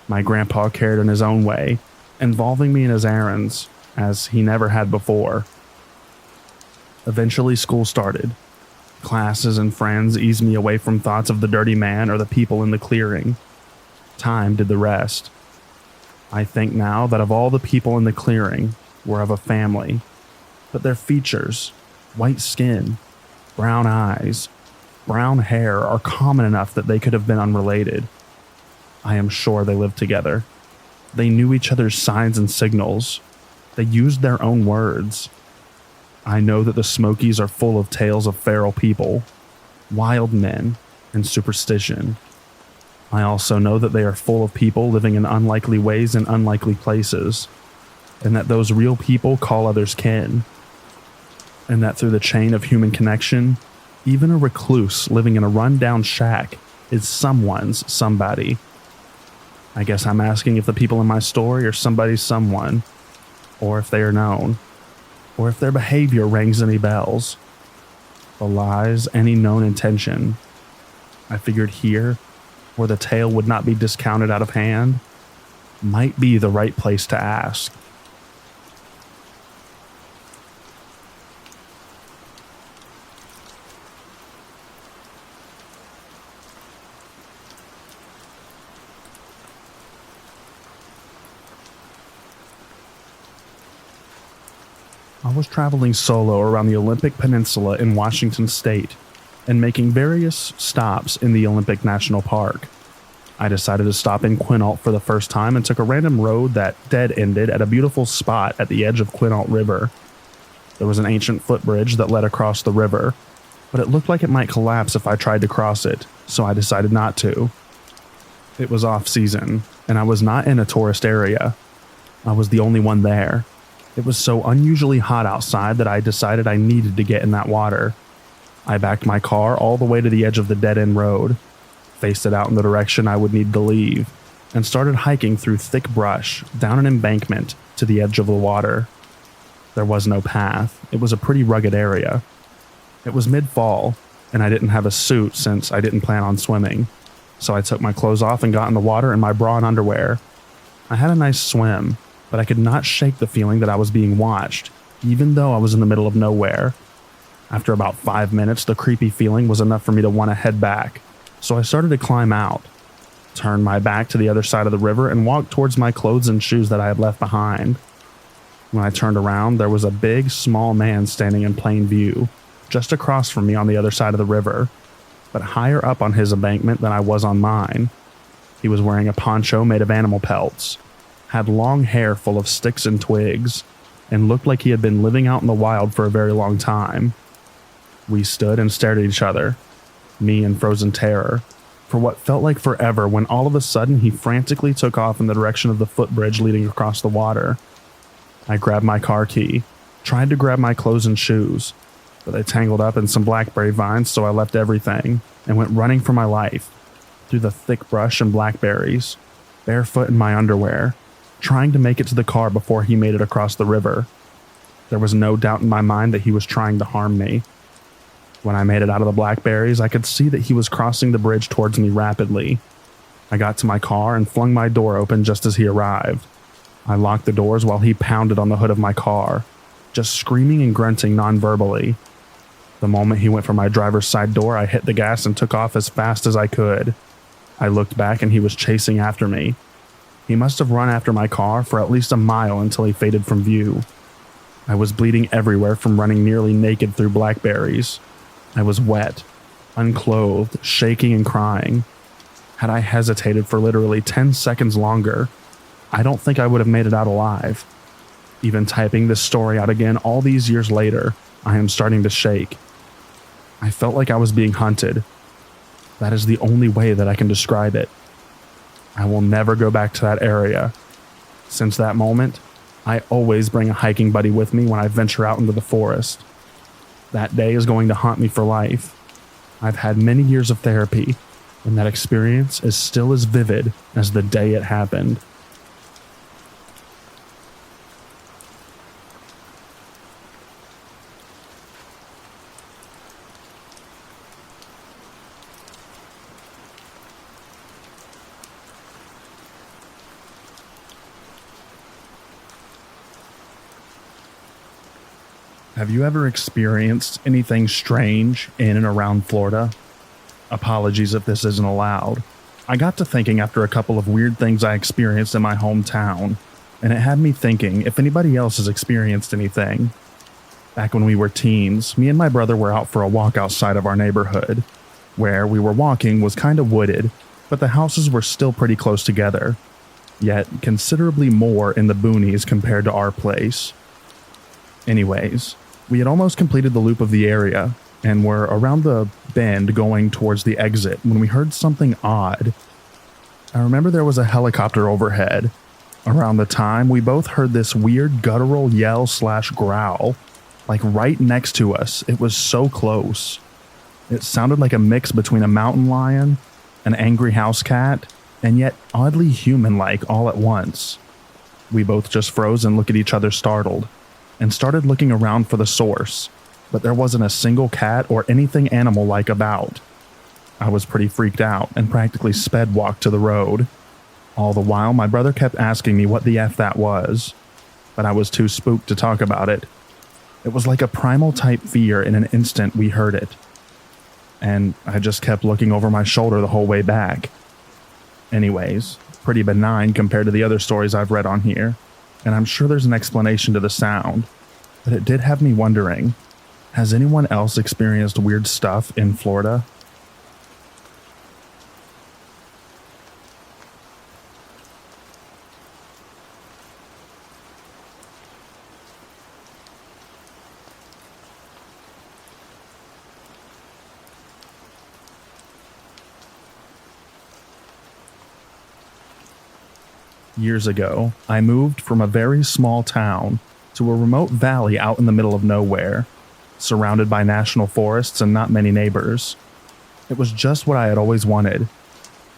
My grandpa cared in his own way, involving me in his errands, as he never had before. Eventually school started. Classes and friends eased me away from thoughts of the dirty man or the people in the clearing. Time did the rest. I think now that of all the people in the clearing were of a family, but their features, white skin, brown eyes, brown hair are common enough that they could have been unrelated. I am sure they lived together. They knew each other's signs and signals. They used their own words. I know that the Smokies are full of tales of feral people, wild men, and superstition. I also know that they are full of people living in unlikely ways in unlikely places, and that those real people call others kin, and that through the chain of human connection, even a recluse living in a run-down shack is someone's somebody. I guess I'm asking if the people in my story are somebody's someone, or if they are known, or if their behavior rings any bells. The lies, any known intention. I figured here, where the tale would not be discounted out of hand, might be the right place to ask. I was traveling solo around the Olympic Peninsula in Washington State and making various stops in the Olympic National Park. I decided to stop in Quinault for the first time and took a random road that dead-ended at a beautiful spot at the edge of Quinault River. There was an ancient footbridge that led across the river, but it looked like it might collapse if I tried to cross it, so I decided not to. It was off-season, and I was not in a tourist area. I was the only one there. It was so unusually hot outside that I decided I needed to get in that water. I backed my car all the way to the edge of the dead-end road, faced it out in the direction I would need to leave, and started hiking through thick brush down an embankment to the edge of the water. There was no path. It was a pretty rugged area. It was mid-fall, and I didn't have a suit since I didn't plan on swimming, so I took my clothes off and got in the water in my bra and underwear. I had a nice swim, but I could not shake the feeling that I was being watched, even though I was in the middle of nowhere. After about 5 minutes, the creepy feeling was enough for me to want to head back, so I started to climb out, turned my back to the other side of the river, and walked towards my clothes and shoes that I had left behind. When I turned around, there was a big, small man standing in plain view, just across from me on the other side of the river, but higher up on his embankment than I was on mine. He was wearing a poncho made of animal pelts, had long hair full of sticks and twigs, and looked like he had been living out in the wild for a very long time. We stood and stared at each other, me in frozen terror, for what felt like forever when all of a sudden he frantically took off in the direction of the footbridge leading across the water. I grabbed my car key, tried to grab my clothes and shoes, but they tangled up in some blackberry vines, so I left everything and went running for my life, through the thick brush and blackberries, barefoot in my underwear, trying to make it to the car before he made it across the river. There was no doubt in my mind that he was trying to harm me. When I made it out of the blackberries, I could see that he was crossing the bridge towards me rapidly. I got to my car and flung my door open just as he arrived. I locked the doors while he pounded on the hood of my car, just screaming and grunting non-verbally. The moment he went for my driver's side door, I hit the gas and took off as fast as I could. I looked back and he was chasing after me. He must have run after my car for at least a mile until he faded from view. I was bleeding everywhere from running nearly naked through blackberries. I was wet, unclothed, shaking and crying. Had I hesitated for literally 10 seconds longer, I don't think I would have made it out alive. Even typing this story out again all these years later, I am starting to shake. I felt like I was being hunted. That is the only way that I can describe it. I will never go back to that area. Since that moment, I always bring a hiking buddy with me when I venture out into the forest. That day is going to haunt me for life. I've had many years of therapy, and that experience is still as vivid as the day it happened. Have you ever experienced anything strange in and around Florida? Apologies if this isn't allowed. I got to thinking after a couple of weird things I experienced in my hometown, and it had me thinking if anybody else has experienced anything. Back when we were teens, me and my brother were out for a walk outside of our neighborhood. Where we were walking was kind of wooded, but the houses were still pretty close together, yet considerably more in the boonies compared to our place. Anyways, we had almost completed the loop of the area and were around the bend going towards the exit when we heard something odd. I remember there was a helicopter overhead. Around the time, we both heard this weird guttural yell/growl, like right next to us. It was so close. It sounded like a mix between a mountain lion, an angry house cat, and yet oddly human-like all at once. We both just froze and looked at each other startled, and started looking around for the source, but there wasn't a single cat or anything animal-like about. I was pretty freaked out and practically sped walked to the road. All the while, my brother kept asking me what the F that was, but I was too spooked to talk about it. It was like a primal type fear. In an instant we heard it, and I just kept looking over my shoulder the whole way back. Anyways, pretty benign compared to the other stories I've read on here, and I'm sure there's an explanation to the sound, but it did have me wondering, has anyone else experienced weird stuff in Florida? Years ago, I moved from a very small town to a remote valley out in the middle of nowhere, surrounded by national forests and not many neighbors. It was just what I had always wanted.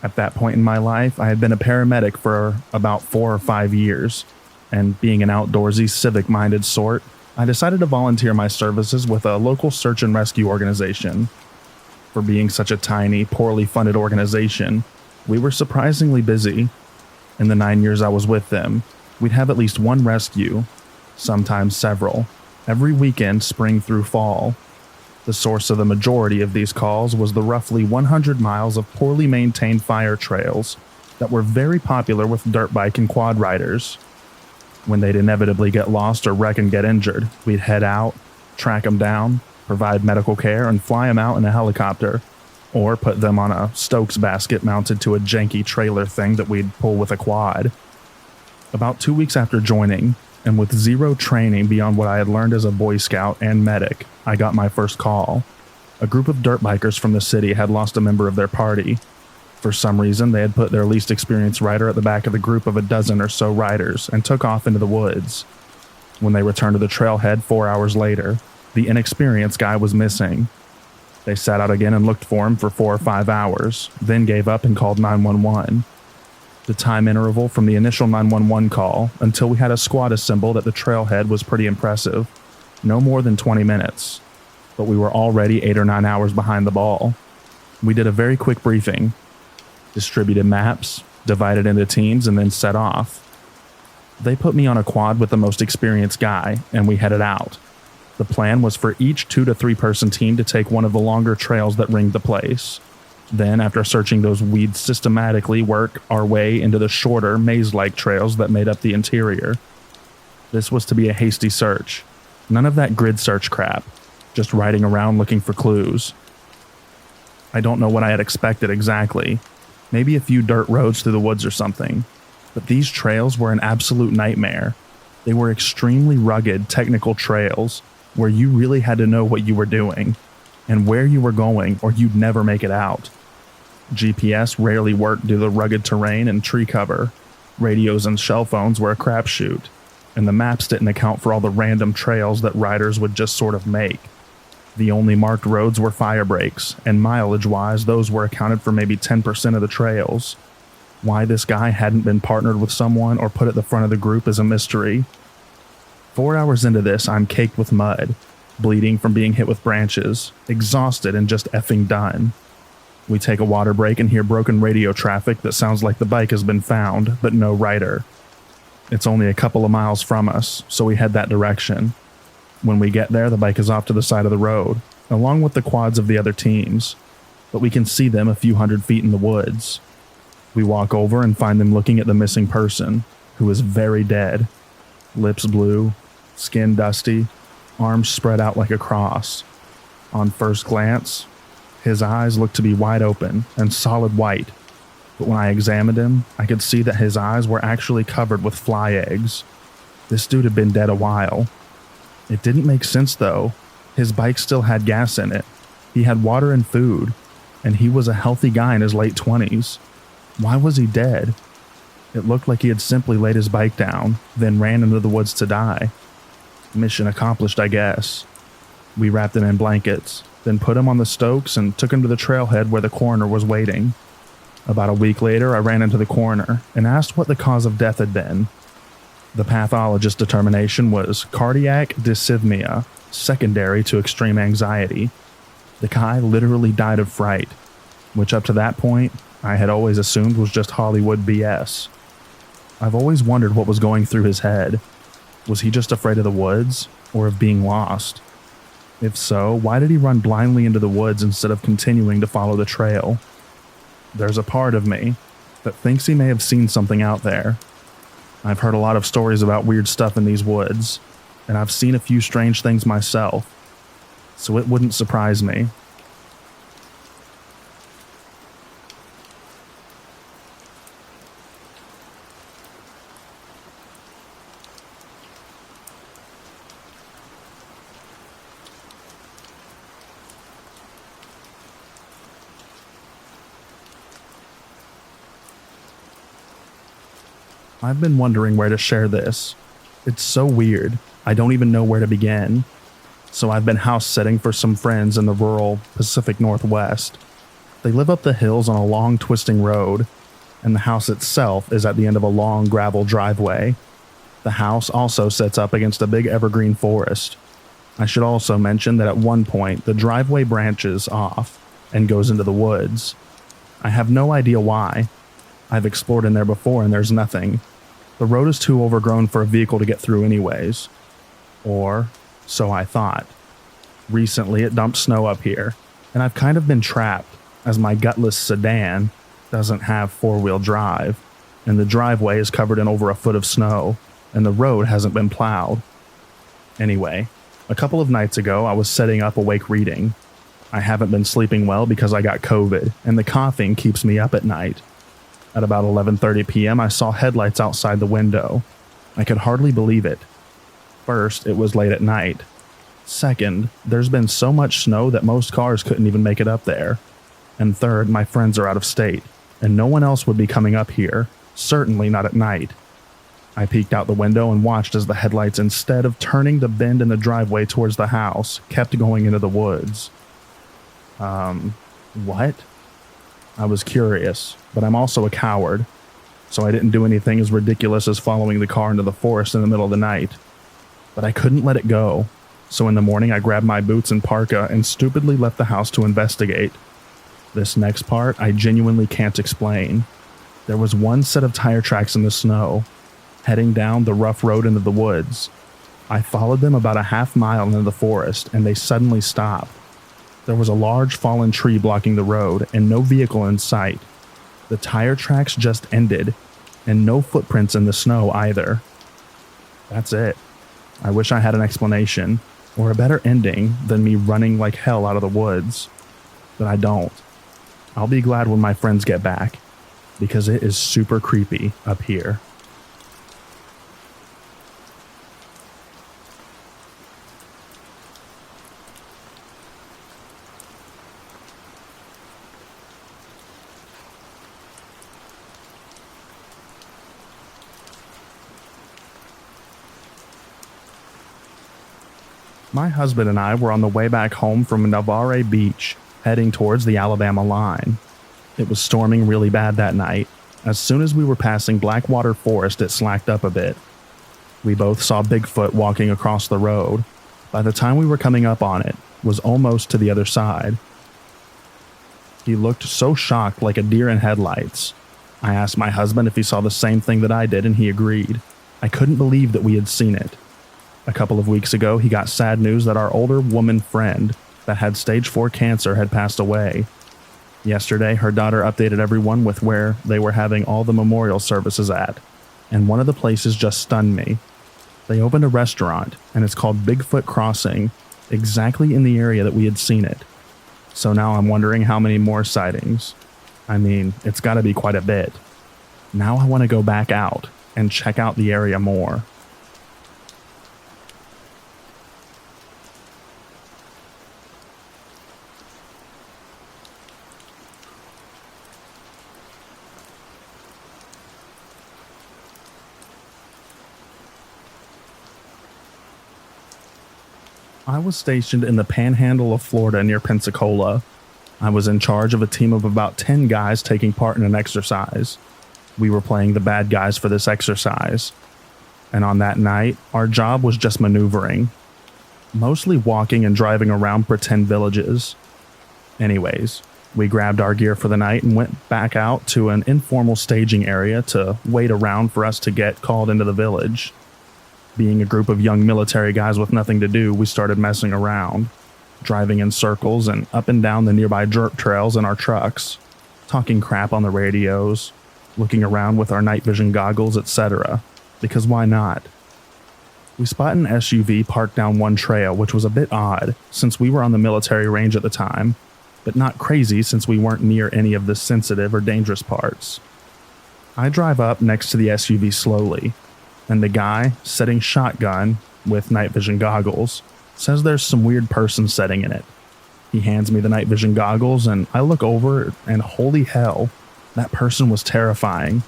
At that point in my life, I had been a paramedic for about 4 or 5 years, and being an outdoorsy, civic-minded sort, I decided to volunteer my services with a local search and rescue organization. For being such a tiny, poorly funded organization, we were surprisingly busy. In the 9 years I was with them, we'd have at least one rescue, sometimes several, every weekend spring through fall. The source of the majority of these calls was the roughly 100 miles of poorly maintained fire trails that were very popular with dirt bike and quad riders. When they'd inevitably get lost or wreck and get injured, we'd head out, track them down, provide medical care, and fly them out in a helicopter, or put them on a Stokes basket mounted to a janky trailer thing that we'd pull with a quad. About 2 weeks after joining, and with zero training beyond what I had learned as a Boy Scout and medic, I got my first call. A group of dirt bikers from the city had lost a member of their party. For some reason, they had put their least experienced rider at the back of the group of a dozen or so riders and took off into the woods. When they returned to the trailhead 4 hours later, the inexperienced guy was missing. They sat out again and looked for him for 4 or 5 hours, then gave up and called 911. The time interval from the initial 911 call until we had a squad assembled at the trailhead was pretty impressive. No more than 20 minutes. But we were already 8 or 9 hours behind the ball. We did a very quick briefing, distributed maps, divided into teams, and then set off. They put me on a quad with the most experienced guy, and we headed out. The plan was for each 2 to 3 person team to take one of the longer trails that ringed the place. Then, after searching those weeds systematically, work our way into the shorter, maze-like trails that made up the interior. This was to be a hasty search. None of that grid search crap. Just riding around looking for clues. I don't know what I had expected exactly. Maybe a few dirt roads through the woods or something. But these trails were an absolute nightmare. They were extremely rugged, technical trails where you really had to know what you were doing and where you were going, or you'd never make it out. GPS rarely worked due to the rugged terrain and tree cover. Radios and cell phones were a crapshoot, and the maps didn't account for all the random trails that riders would just sort of make. The only marked roads were fire breaks, and mileage-wise, those were accounted for maybe 10% of the trails. Why this guy hadn't been partnered with someone or put at the front of the group is a mystery. 4 hours into this, I'm caked with mud, bleeding from being hit with branches, exhausted and just effing done. We take a water break and hear broken radio traffic that sounds like the bike has been found, but no rider. It's only a couple of miles from us, so we head that direction. When we get there, the bike is off to the side of the road, along with the quads of the other teams, but we can see them a few hundred feet in the woods. We walk over and find them looking at the missing person, who is very dead. Lips blue, skin dusty, arms spread out like a cross. On first glance, his eyes looked to be wide open and solid white, but when I examined him, I could see that his eyes were actually covered with fly eggs. This dude had been dead a while. It didn't make sense though. His bike still had gas in it. He had water and food, and he was a healthy guy in his late 20s. Why was he dead? It looked like he had simply laid his bike down, then ran into the woods to die. Mission accomplished, I guess. We wrapped him in blankets, then put him on the Stokes and took him to the trailhead where the coroner was waiting. About a week later, I ran into the coroner and asked what the cause of death had been. The pathologist's determination was cardiac dysrhythmia, secondary to extreme anxiety. The guy literally died of fright, which up to that point, I had always assumed was just Hollywood BS. I've always wondered what was going through his head. Was he just afraid of the woods, or of being lost? If so, why did he run blindly into the woods instead of continuing to follow the trail? There's a part of me that thinks he may have seen something out there. I've heard a lot of stories about weird stuff in these woods, and I've seen a few strange things myself, so it wouldn't surprise me. I've been wondering where to share this. It's so weird, I don't even know where to begin. So I've been house sitting for some friends in the rural Pacific Northwest. They live up the hills on a long twisting road, and the house itself is at the end of a long gravel driveway. The house also sits up against a big evergreen forest. I should also mention that at one point the driveway branches off and goes into the woods. I have no idea why. I've explored in there before and there's nothing. The road is too overgrown for a vehicle to get through anyways. Or so I thought. Recently it dumped snow up here, and I've kind of been trapped as my gutless sedan doesn't have four-wheel drive, and the driveway is covered in over a foot of snow, and the road hasn't been plowed. Anyway, a couple of nights ago I was setting up awake reading. I haven't been sleeping well because I got COVID, and the coughing keeps me up at night. At about 11:30 p.m., I saw headlights outside the window. I could hardly believe it. First, it was late at night. Second, there's been so much snow that most cars couldn't even make it up there. And third, my friends are out of state, and no one else would be coming up here, certainly not at night. I peeked out the window and watched as the headlights, instead of turning the bend in the driveway towards the house, kept going into the woods. What? I was curious, but I'm also a coward, so I didn't do anything as ridiculous as following the car into the forest in the middle of the night. But I couldn't let it go, so in the morning I grabbed my boots and parka and stupidly left the house to investigate. This next part I genuinely can't explain. There was one set of tire tracks in the snow, heading down the rough road into the woods. I followed them about a half mile into the forest, and they suddenly stopped. There was a large fallen tree blocking the road and no vehicle in sight. The tire tracks just ended, and no footprints in the snow either. That's it. I wish I had an explanation, or a better ending than me running like hell out of the woods. But I don't. I'll be glad when my friends get back, because it is super creepy up here. My husband and I were on the way back home from Navarre Beach, heading towards the Alabama line. It was storming really bad that night. As soon as we were passing Blackwater Forest, it slacked up a bit. We both saw Bigfoot walking across the road. By the time we were coming up on it, was almost to the other side. He looked so shocked, like a deer in headlights. I asked my husband if he saw the same thing that I did, and he agreed. I couldn't believe that we had seen it. A couple of weeks ago, he got sad news that our older woman friend that had stage 4 cancer had passed away. Yesterday, her daughter updated everyone with where they were having all the memorial services at, and one of the places just stunned me. They opened a restaurant, and it's called Bigfoot Crossing, exactly in the area that we had seen it. So now I'm wondering how many more sightings. I mean, it's gotta be quite a bit. Now I want to go back out and check out the area more. I was stationed in the panhandle of Florida near Pensacola. I was in charge of a team of about 10 guys taking part in an exercise. We were playing the bad guys for this exercise. And on that night, our job was just maneuvering. Mostly walking and driving around pretend villages. Anyways, we grabbed our gear for the night and went back out to an informal staging area to wait around for us to get called into the village. Being a group of young military guys with nothing to do, we started messing around, driving in circles and up and down the nearby dirt trails in our trucks, talking crap on the radios, looking around with our night vision goggles, etc. Because why not? We spot an SUV parked down one trail, which was a bit odd since we were on the military range at the time, but not crazy since we weren't near any of the sensitive or dangerous parts. I drive up next to the SUV slowly, and the guy, setting shotgun with night vision goggles, says there's some weird person setting in it. He hands me the night vision goggles, and I look over, and holy hell, that person was terrifying.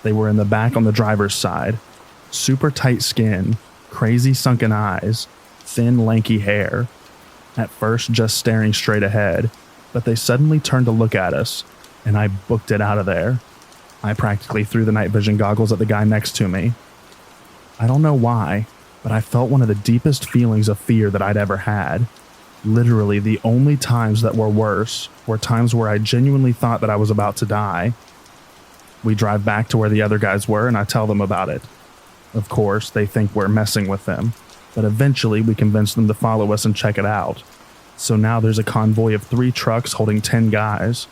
They were in the back on the driver's side. Super tight skin, crazy sunken eyes, thin lanky hair. At first just staring straight ahead, but they suddenly turned to look at us, and I booked it out of there. I practically threw the night vision goggles at the guy next to me. I don't know why, but I felt one of the deepest feelings of fear that I'd ever had. Literally, the only times that were worse were times where I genuinely thought that I was about to die. We drive back to where the other guys were, and I tell them about it. Of course, they think we're messing with them, but eventually we convince them to follow us and check it out. So now there's a convoy of 3 trucks holding 10 guys.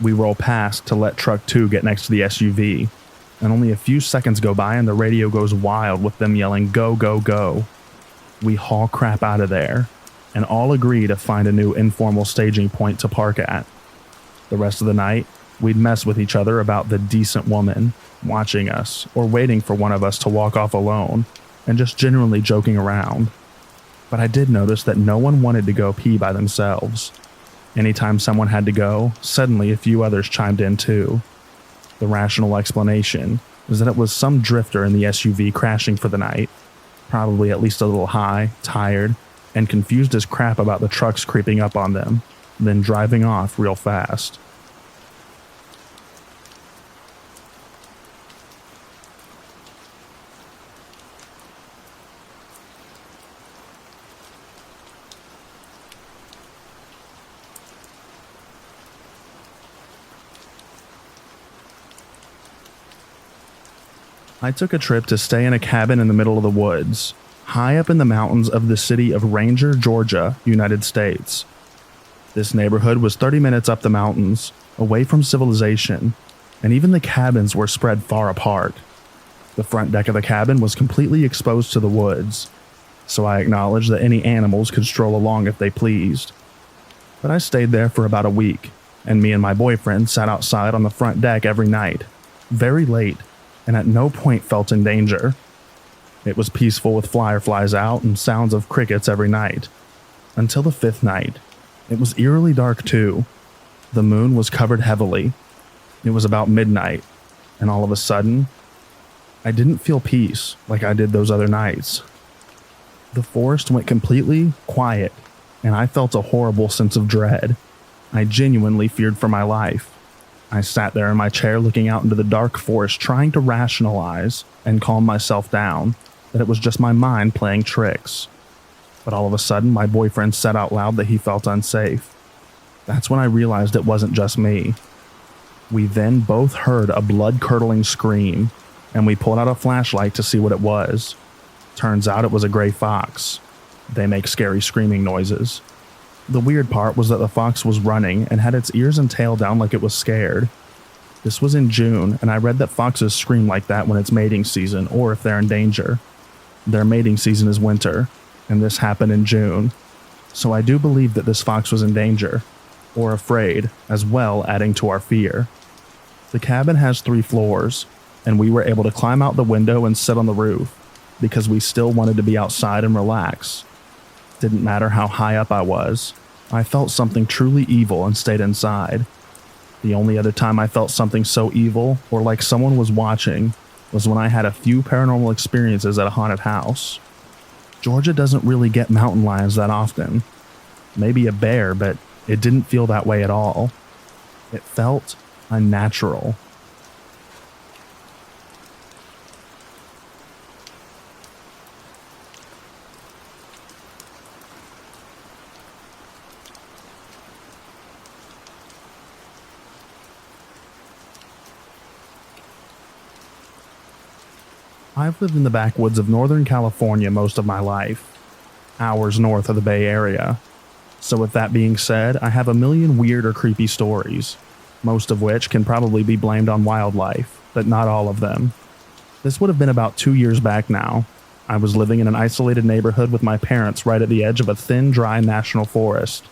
We roll past to let truck 2 get next to the SUV. And only a few seconds go by and the radio goes wild with them yelling, "Go, go, go." We haul crap out of there, and all agree to find a new informal staging point to park at. The rest of the night, we'd mess with each other about the decent woman watching us or waiting for one of us to walk off alone, and just generally joking around. But I did notice that no one wanted to go pee by themselves. Anytime someone had to go, suddenly a few others chimed in too. The rational explanation is that it was some drifter in the SUV crashing for the night, probably at least a little high, tired, and confused as crap about the trucks creeping up on them, then driving off real fast. I took a trip to stay in a cabin in the middle of the woods, high up in the mountains of the city of Ranger, Georgia, United States. This neighborhood was 30 minutes up the mountains, away from civilization, and even the cabins were spread far apart. The front deck of the cabin was completely exposed to the woods, so I acknowledged that any animals could stroll along if they pleased. But I stayed there for about a week, and me and my boyfriend sat outside on the front deck every night, very late, and at no point felt in danger. It was peaceful with fireflies out and sounds of crickets every night. Until the 5th night. It was eerily dark too. The moon was covered heavily. It was about midnight, and all of a sudden, I didn't feel peace like I did those other nights. The forest went completely quiet, and I felt a horrible sense of dread. I genuinely feared for my life. I sat there in my chair looking out into the dark forest, trying to rationalize and calm myself down, that it was just my mind playing tricks. But all of a sudden, my boyfriend said out loud that he felt unsafe. That's when I realized it wasn't just me. We then both heard a blood-curdling scream, and we pulled out a flashlight to see what it was. Turns out it was a gray fox. They make scary screaming noises. The weird part was that the fox was running and had its ears and tail down like it was scared. This was in June, and I read that foxes scream like that when it's mating season or if they're in danger. Their mating season is winter, and this happened in June. So I do believe that this fox was in danger, or afraid, as well, adding to our fear. The cabin has 3 floors, and we were able to climb out the window and sit on the roof, because we still wanted to be outside and relax. Didn't matter how high up I was. I felt something truly evil and stayed inside. The only other time I felt something so evil, or like someone was watching, was when I had a few paranormal experiences at a haunted house. Georgia doesn't really get mountain lions that often. Maybe a bear, but it didn't feel that way at all. It felt unnatural. I've lived in the backwoods of Northern California most of my life, hours north of the Bay Area. So with that being said, I have a million weird or creepy stories, most of which can probably be blamed on wildlife, but not all of them. This would have been about 2 years back now. I was living in an isolated neighborhood with my parents right at the edge of a thin, dry national forest.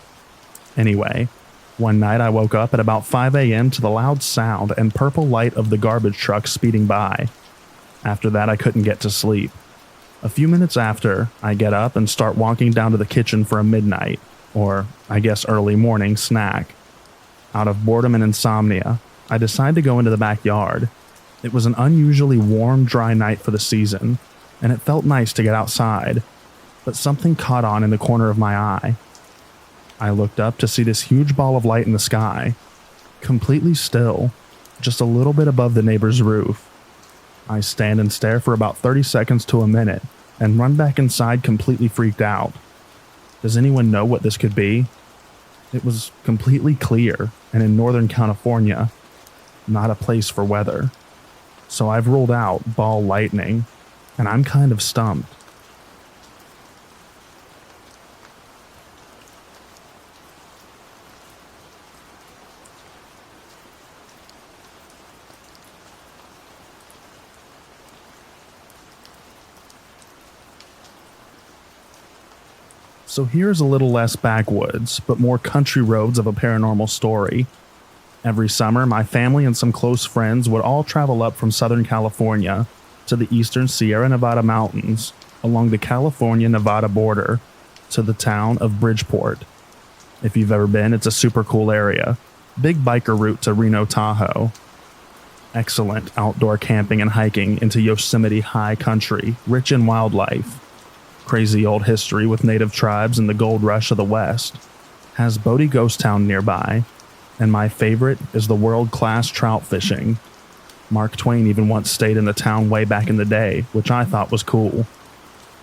Anyway, one night I woke up at about 5 a.m. to the loud sound and purple light of the garbage truck speeding by. After that, I couldn't get to sleep. A few minutes after, I get up and start walking down to the kitchen for a midnight, or I guess early morning, snack. Out of boredom and insomnia, I decide to go into the backyard. It was an unusually warm, dry night for the season, and it felt nice to get outside, but something caught on in the corner of my eye. I looked up to see this huge ball of light in the sky, completely still, just a little bit above the neighbor's roof. I stand and stare for about 30 seconds to a minute and run back inside completely freaked out. Does anyone know what this could be? It was completely clear and in Northern California, not a place for weather. So I've ruled out ball lightning, and I'm kind of stumped. So here's a little less backwoods, but more country roads of a paranormal story. Every summer, my family and some close friends would all travel up from Southern California to the eastern Sierra Nevada mountains along the California-Nevada border to the town of Bridgeport. If you've ever been, it's a super cool area. Big biker route to Reno Tahoe. Excellent outdoor camping and hiking into Yosemite high country, rich in wildlife. Crazy old history with native tribes and the gold rush of the West. Has Bodie Ghost Town nearby. And my favorite is the world-class trout fishing. Mark Twain even once stayed in the town way back in the day, which I thought was cool.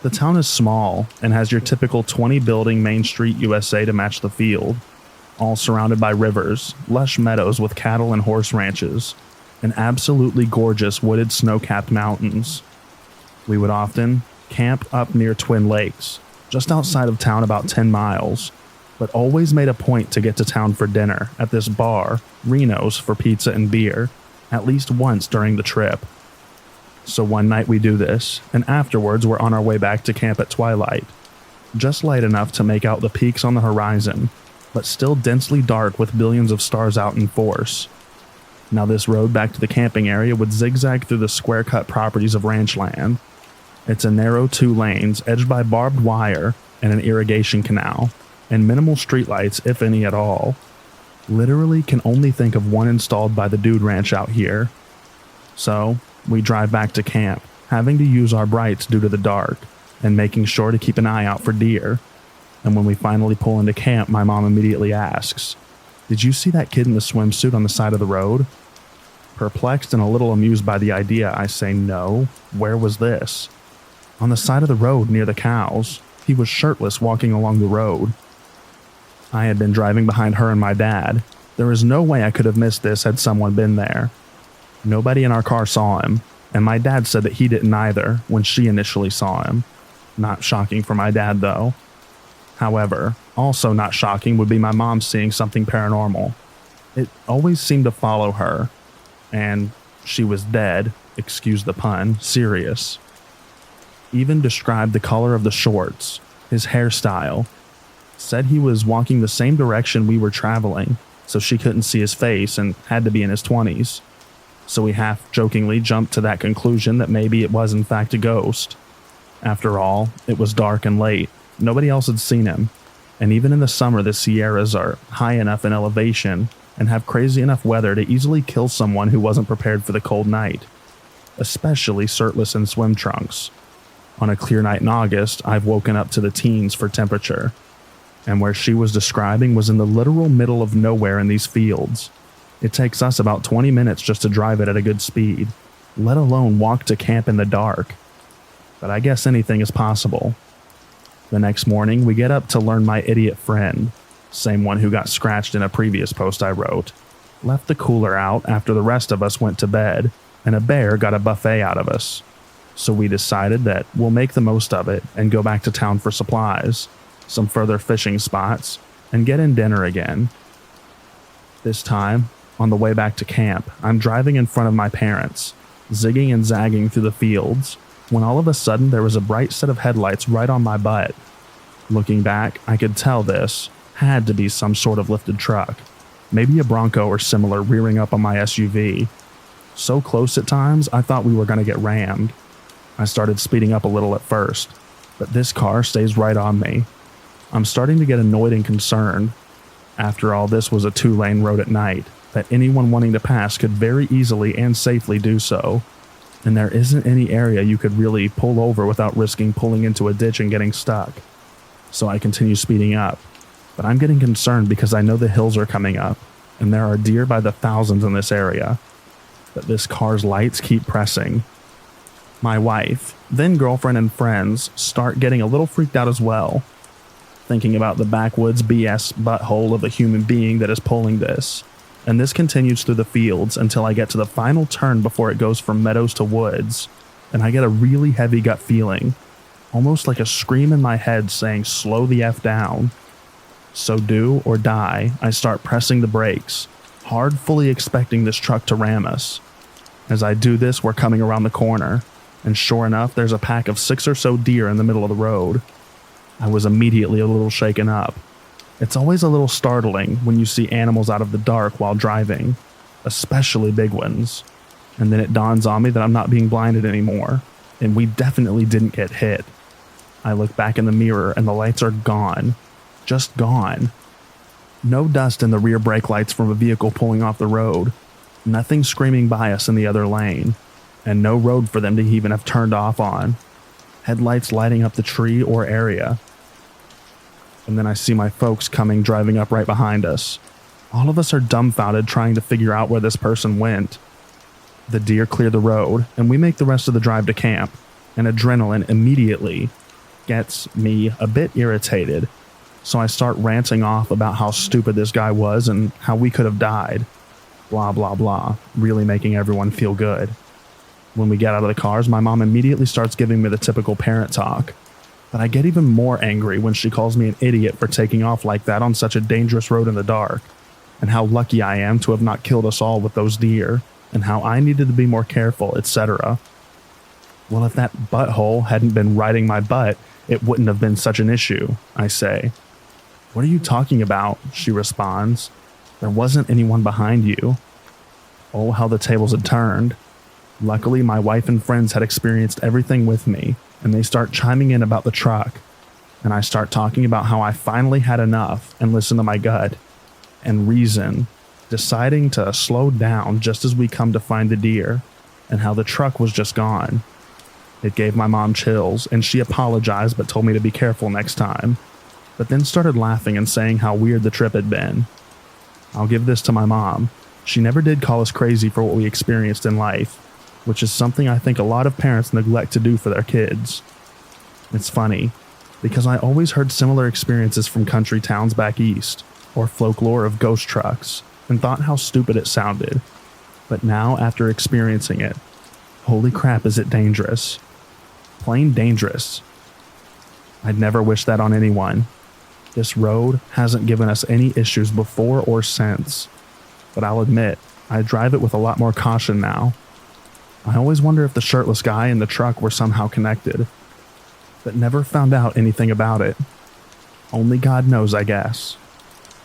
The town is small and has your typical 20-building Main Street USA to match the field, all surrounded by rivers, lush meadows with cattle and horse ranches, and absolutely gorgeous wooded snow-capped mountains. We would often camp up near Twin Lakes, just outside of town about 10 miles, but always made a point to get to town for dinner at this bar, Reno's, for pizza and beer, at least once during the trip. So one night we do this, and afterwards we're on our way back to camp at twilight. Just light enough to make out the peaks on the horizon, but still densely dark with billions of stars out in force. Now this road back to the camping area would zigzag through the square-cut properties of ranch land. It's a narrow 2 lanes edged by barbed wire and an irrigation canal, and minimal streetlights, if any at all. Literally can only think of one installed by the Dude Ranch out here. So, we drive back to camp, having to use our brights due to the dark, and making sure to keep an eye out for deer. And when we finally pull into camp, my mom immediately asks, "Did you see that kid in the swimsuit on the side of the road?" Perplexed and a little amused by the idea, I say no. Where was this? On the side of the road near the cows. He was shirtless walking along the road. I had been driving behind her and my dad. There is no way I could have missed this had someone been there. Nobody in our car saw him, and my dad said that he didn't either when she initially saw him. Not shocking for my dad, though. However, also not shocking would be my mom seeing something paranormal. It always seemed to follow her, and she was dead, excuse the pun, serious. Even described the color of the shorts, his hairstyle. Said he was walking the same direction we were traveling, so she couldn't see his face and had to be in his 20s. So we half-jokingly jumped to that conclusion that maybe it was in fact a ghost. After all, it was dark and late. Nobody else had seen him. And even in the summer, the Sierras are high enough in elevation and have crazy enough weather to easily kill someone who wasn't prepared for the cold night. Especially shirtless in swim trunks. On a clear night in August, I've woken up to the teens for temperature. And where she was describing was in the literal middle of nowhere in these fields. It takes us about 20 minutes just to drive it at a good speed, let alone walk to camp in the dark. But I guess anything is possible. The next morning, we get up to learn my idiot friend, same one who got scratched in a previous post I wrote, left the cooler out after the rest of us went to bed, and a bear got a buffet out of us. So we decided that we'll make the most of it and go back to town for supplies, some further fishing spots, and get in dinner again. This time, on the way back to camp, I'm driving in front of my parents, zigging and zagging through the fields, when all of a sudden there was a bright set of headlights right on my butt. Looking back, I could tell this had to be some sort of lifted truck, maybe a Bronco or similar rearing up on my SUV. So close at times, I thought we were going to get rammed. I started speeding up a little at first, but this car stays right on me. I'm starting to get annoyed and concerned. After all, this was a 2-lane road at night that anyone wanting to pass could very easily and safely do so, and there isn't any area you could really pull over without risking pulling into a ditch and getting stuck. So I continue speeding up, but I'm getting concerned because I know the hills are coming up, and there are deer by the thousands in this area. But this car's lights keep pressing. My wife, then girlfriend and friends start getting a little freaked out as well, thinking about the backwoods BS butthole of a human being that is pulling this. And this continues through the fields until I get to the final turn before it goes from meadows to woods, and I get a really heavy gut feeling, almost like a scream in my head saying slow the F down. So do or die, I start pressing the brakes, hard, fully expecting this truck to ram us. As I do this, we're coming around the corner, and sure enough, there's a pack of 6 or so deer in the middle of the road. I was immediately a little shaken up. It's always a little startling when you see animals out of the dark while driving, especially big ones. And then it dawns on me that I'm not being blinded anymore, and we definitely didn't get hit. I look back in the mirror and the lights are gone. Just gone. No dust in the rear brake lights from a vehicle pulling off the road. Nothing screaming by us in the other lane. And no road for them to even have turned off on. Headlights lighting up the tree or area. And then I see my folks coming driving up right behind us. All of us are dumbfounded trying to figure out where this person went. The deer clear the road, and we make the rest of the drive to camp, and adrenaline immediately gets me a bit irritated. So I start ranting off about how stupid this guy was and how we could have died. Blah, blah, blah, really making everyone feel good. When we get out of the cars, my mom immediately starts giving me the typical parent talk. But I get even more angry when she calls me an idiot for taking off like that on such a dangerous road in the dark, and how lucky I am to have not killed us all with those deer, and how I needed to be more careful, etc. Well, if that butthole hadn't been riding my butt, it wouldn't have been such an issue, I say. What are you talking about? She responds. There wasn't anyone behind you. Oh, how the tables had turned. Luckily, my wife and friends had experienced everything with me, and they start chiming in about the truck. And I start talking about how I finally had enough and listened to my gut and reason, deciding to slow down just as we come to find the deer, and how the truck was just gone. It gave my mom chills, and she apologized but told me to be careful next time, but then started laughing and saying how weird the trip had been. I'll give this to my mom. She never did call us crazy for what we experienced in life, which is something I think a lot of parents neglect to do for their kids. It's funny, because I always heard similar experiences from country towns back east, or folklore of ghost trucks, and thought how stupid it sounded. But now, after experiencing it, holy crap, is it dangerous. Plain dangerous. I'd never wish that on anyone. This road hasn't given us any issues before or since, but I'll admit, I drive it with a lot more caution now. I always wonder if the shirtless guy and the truck were somehow connected, but never found out anything about it. Only God knows, I guess.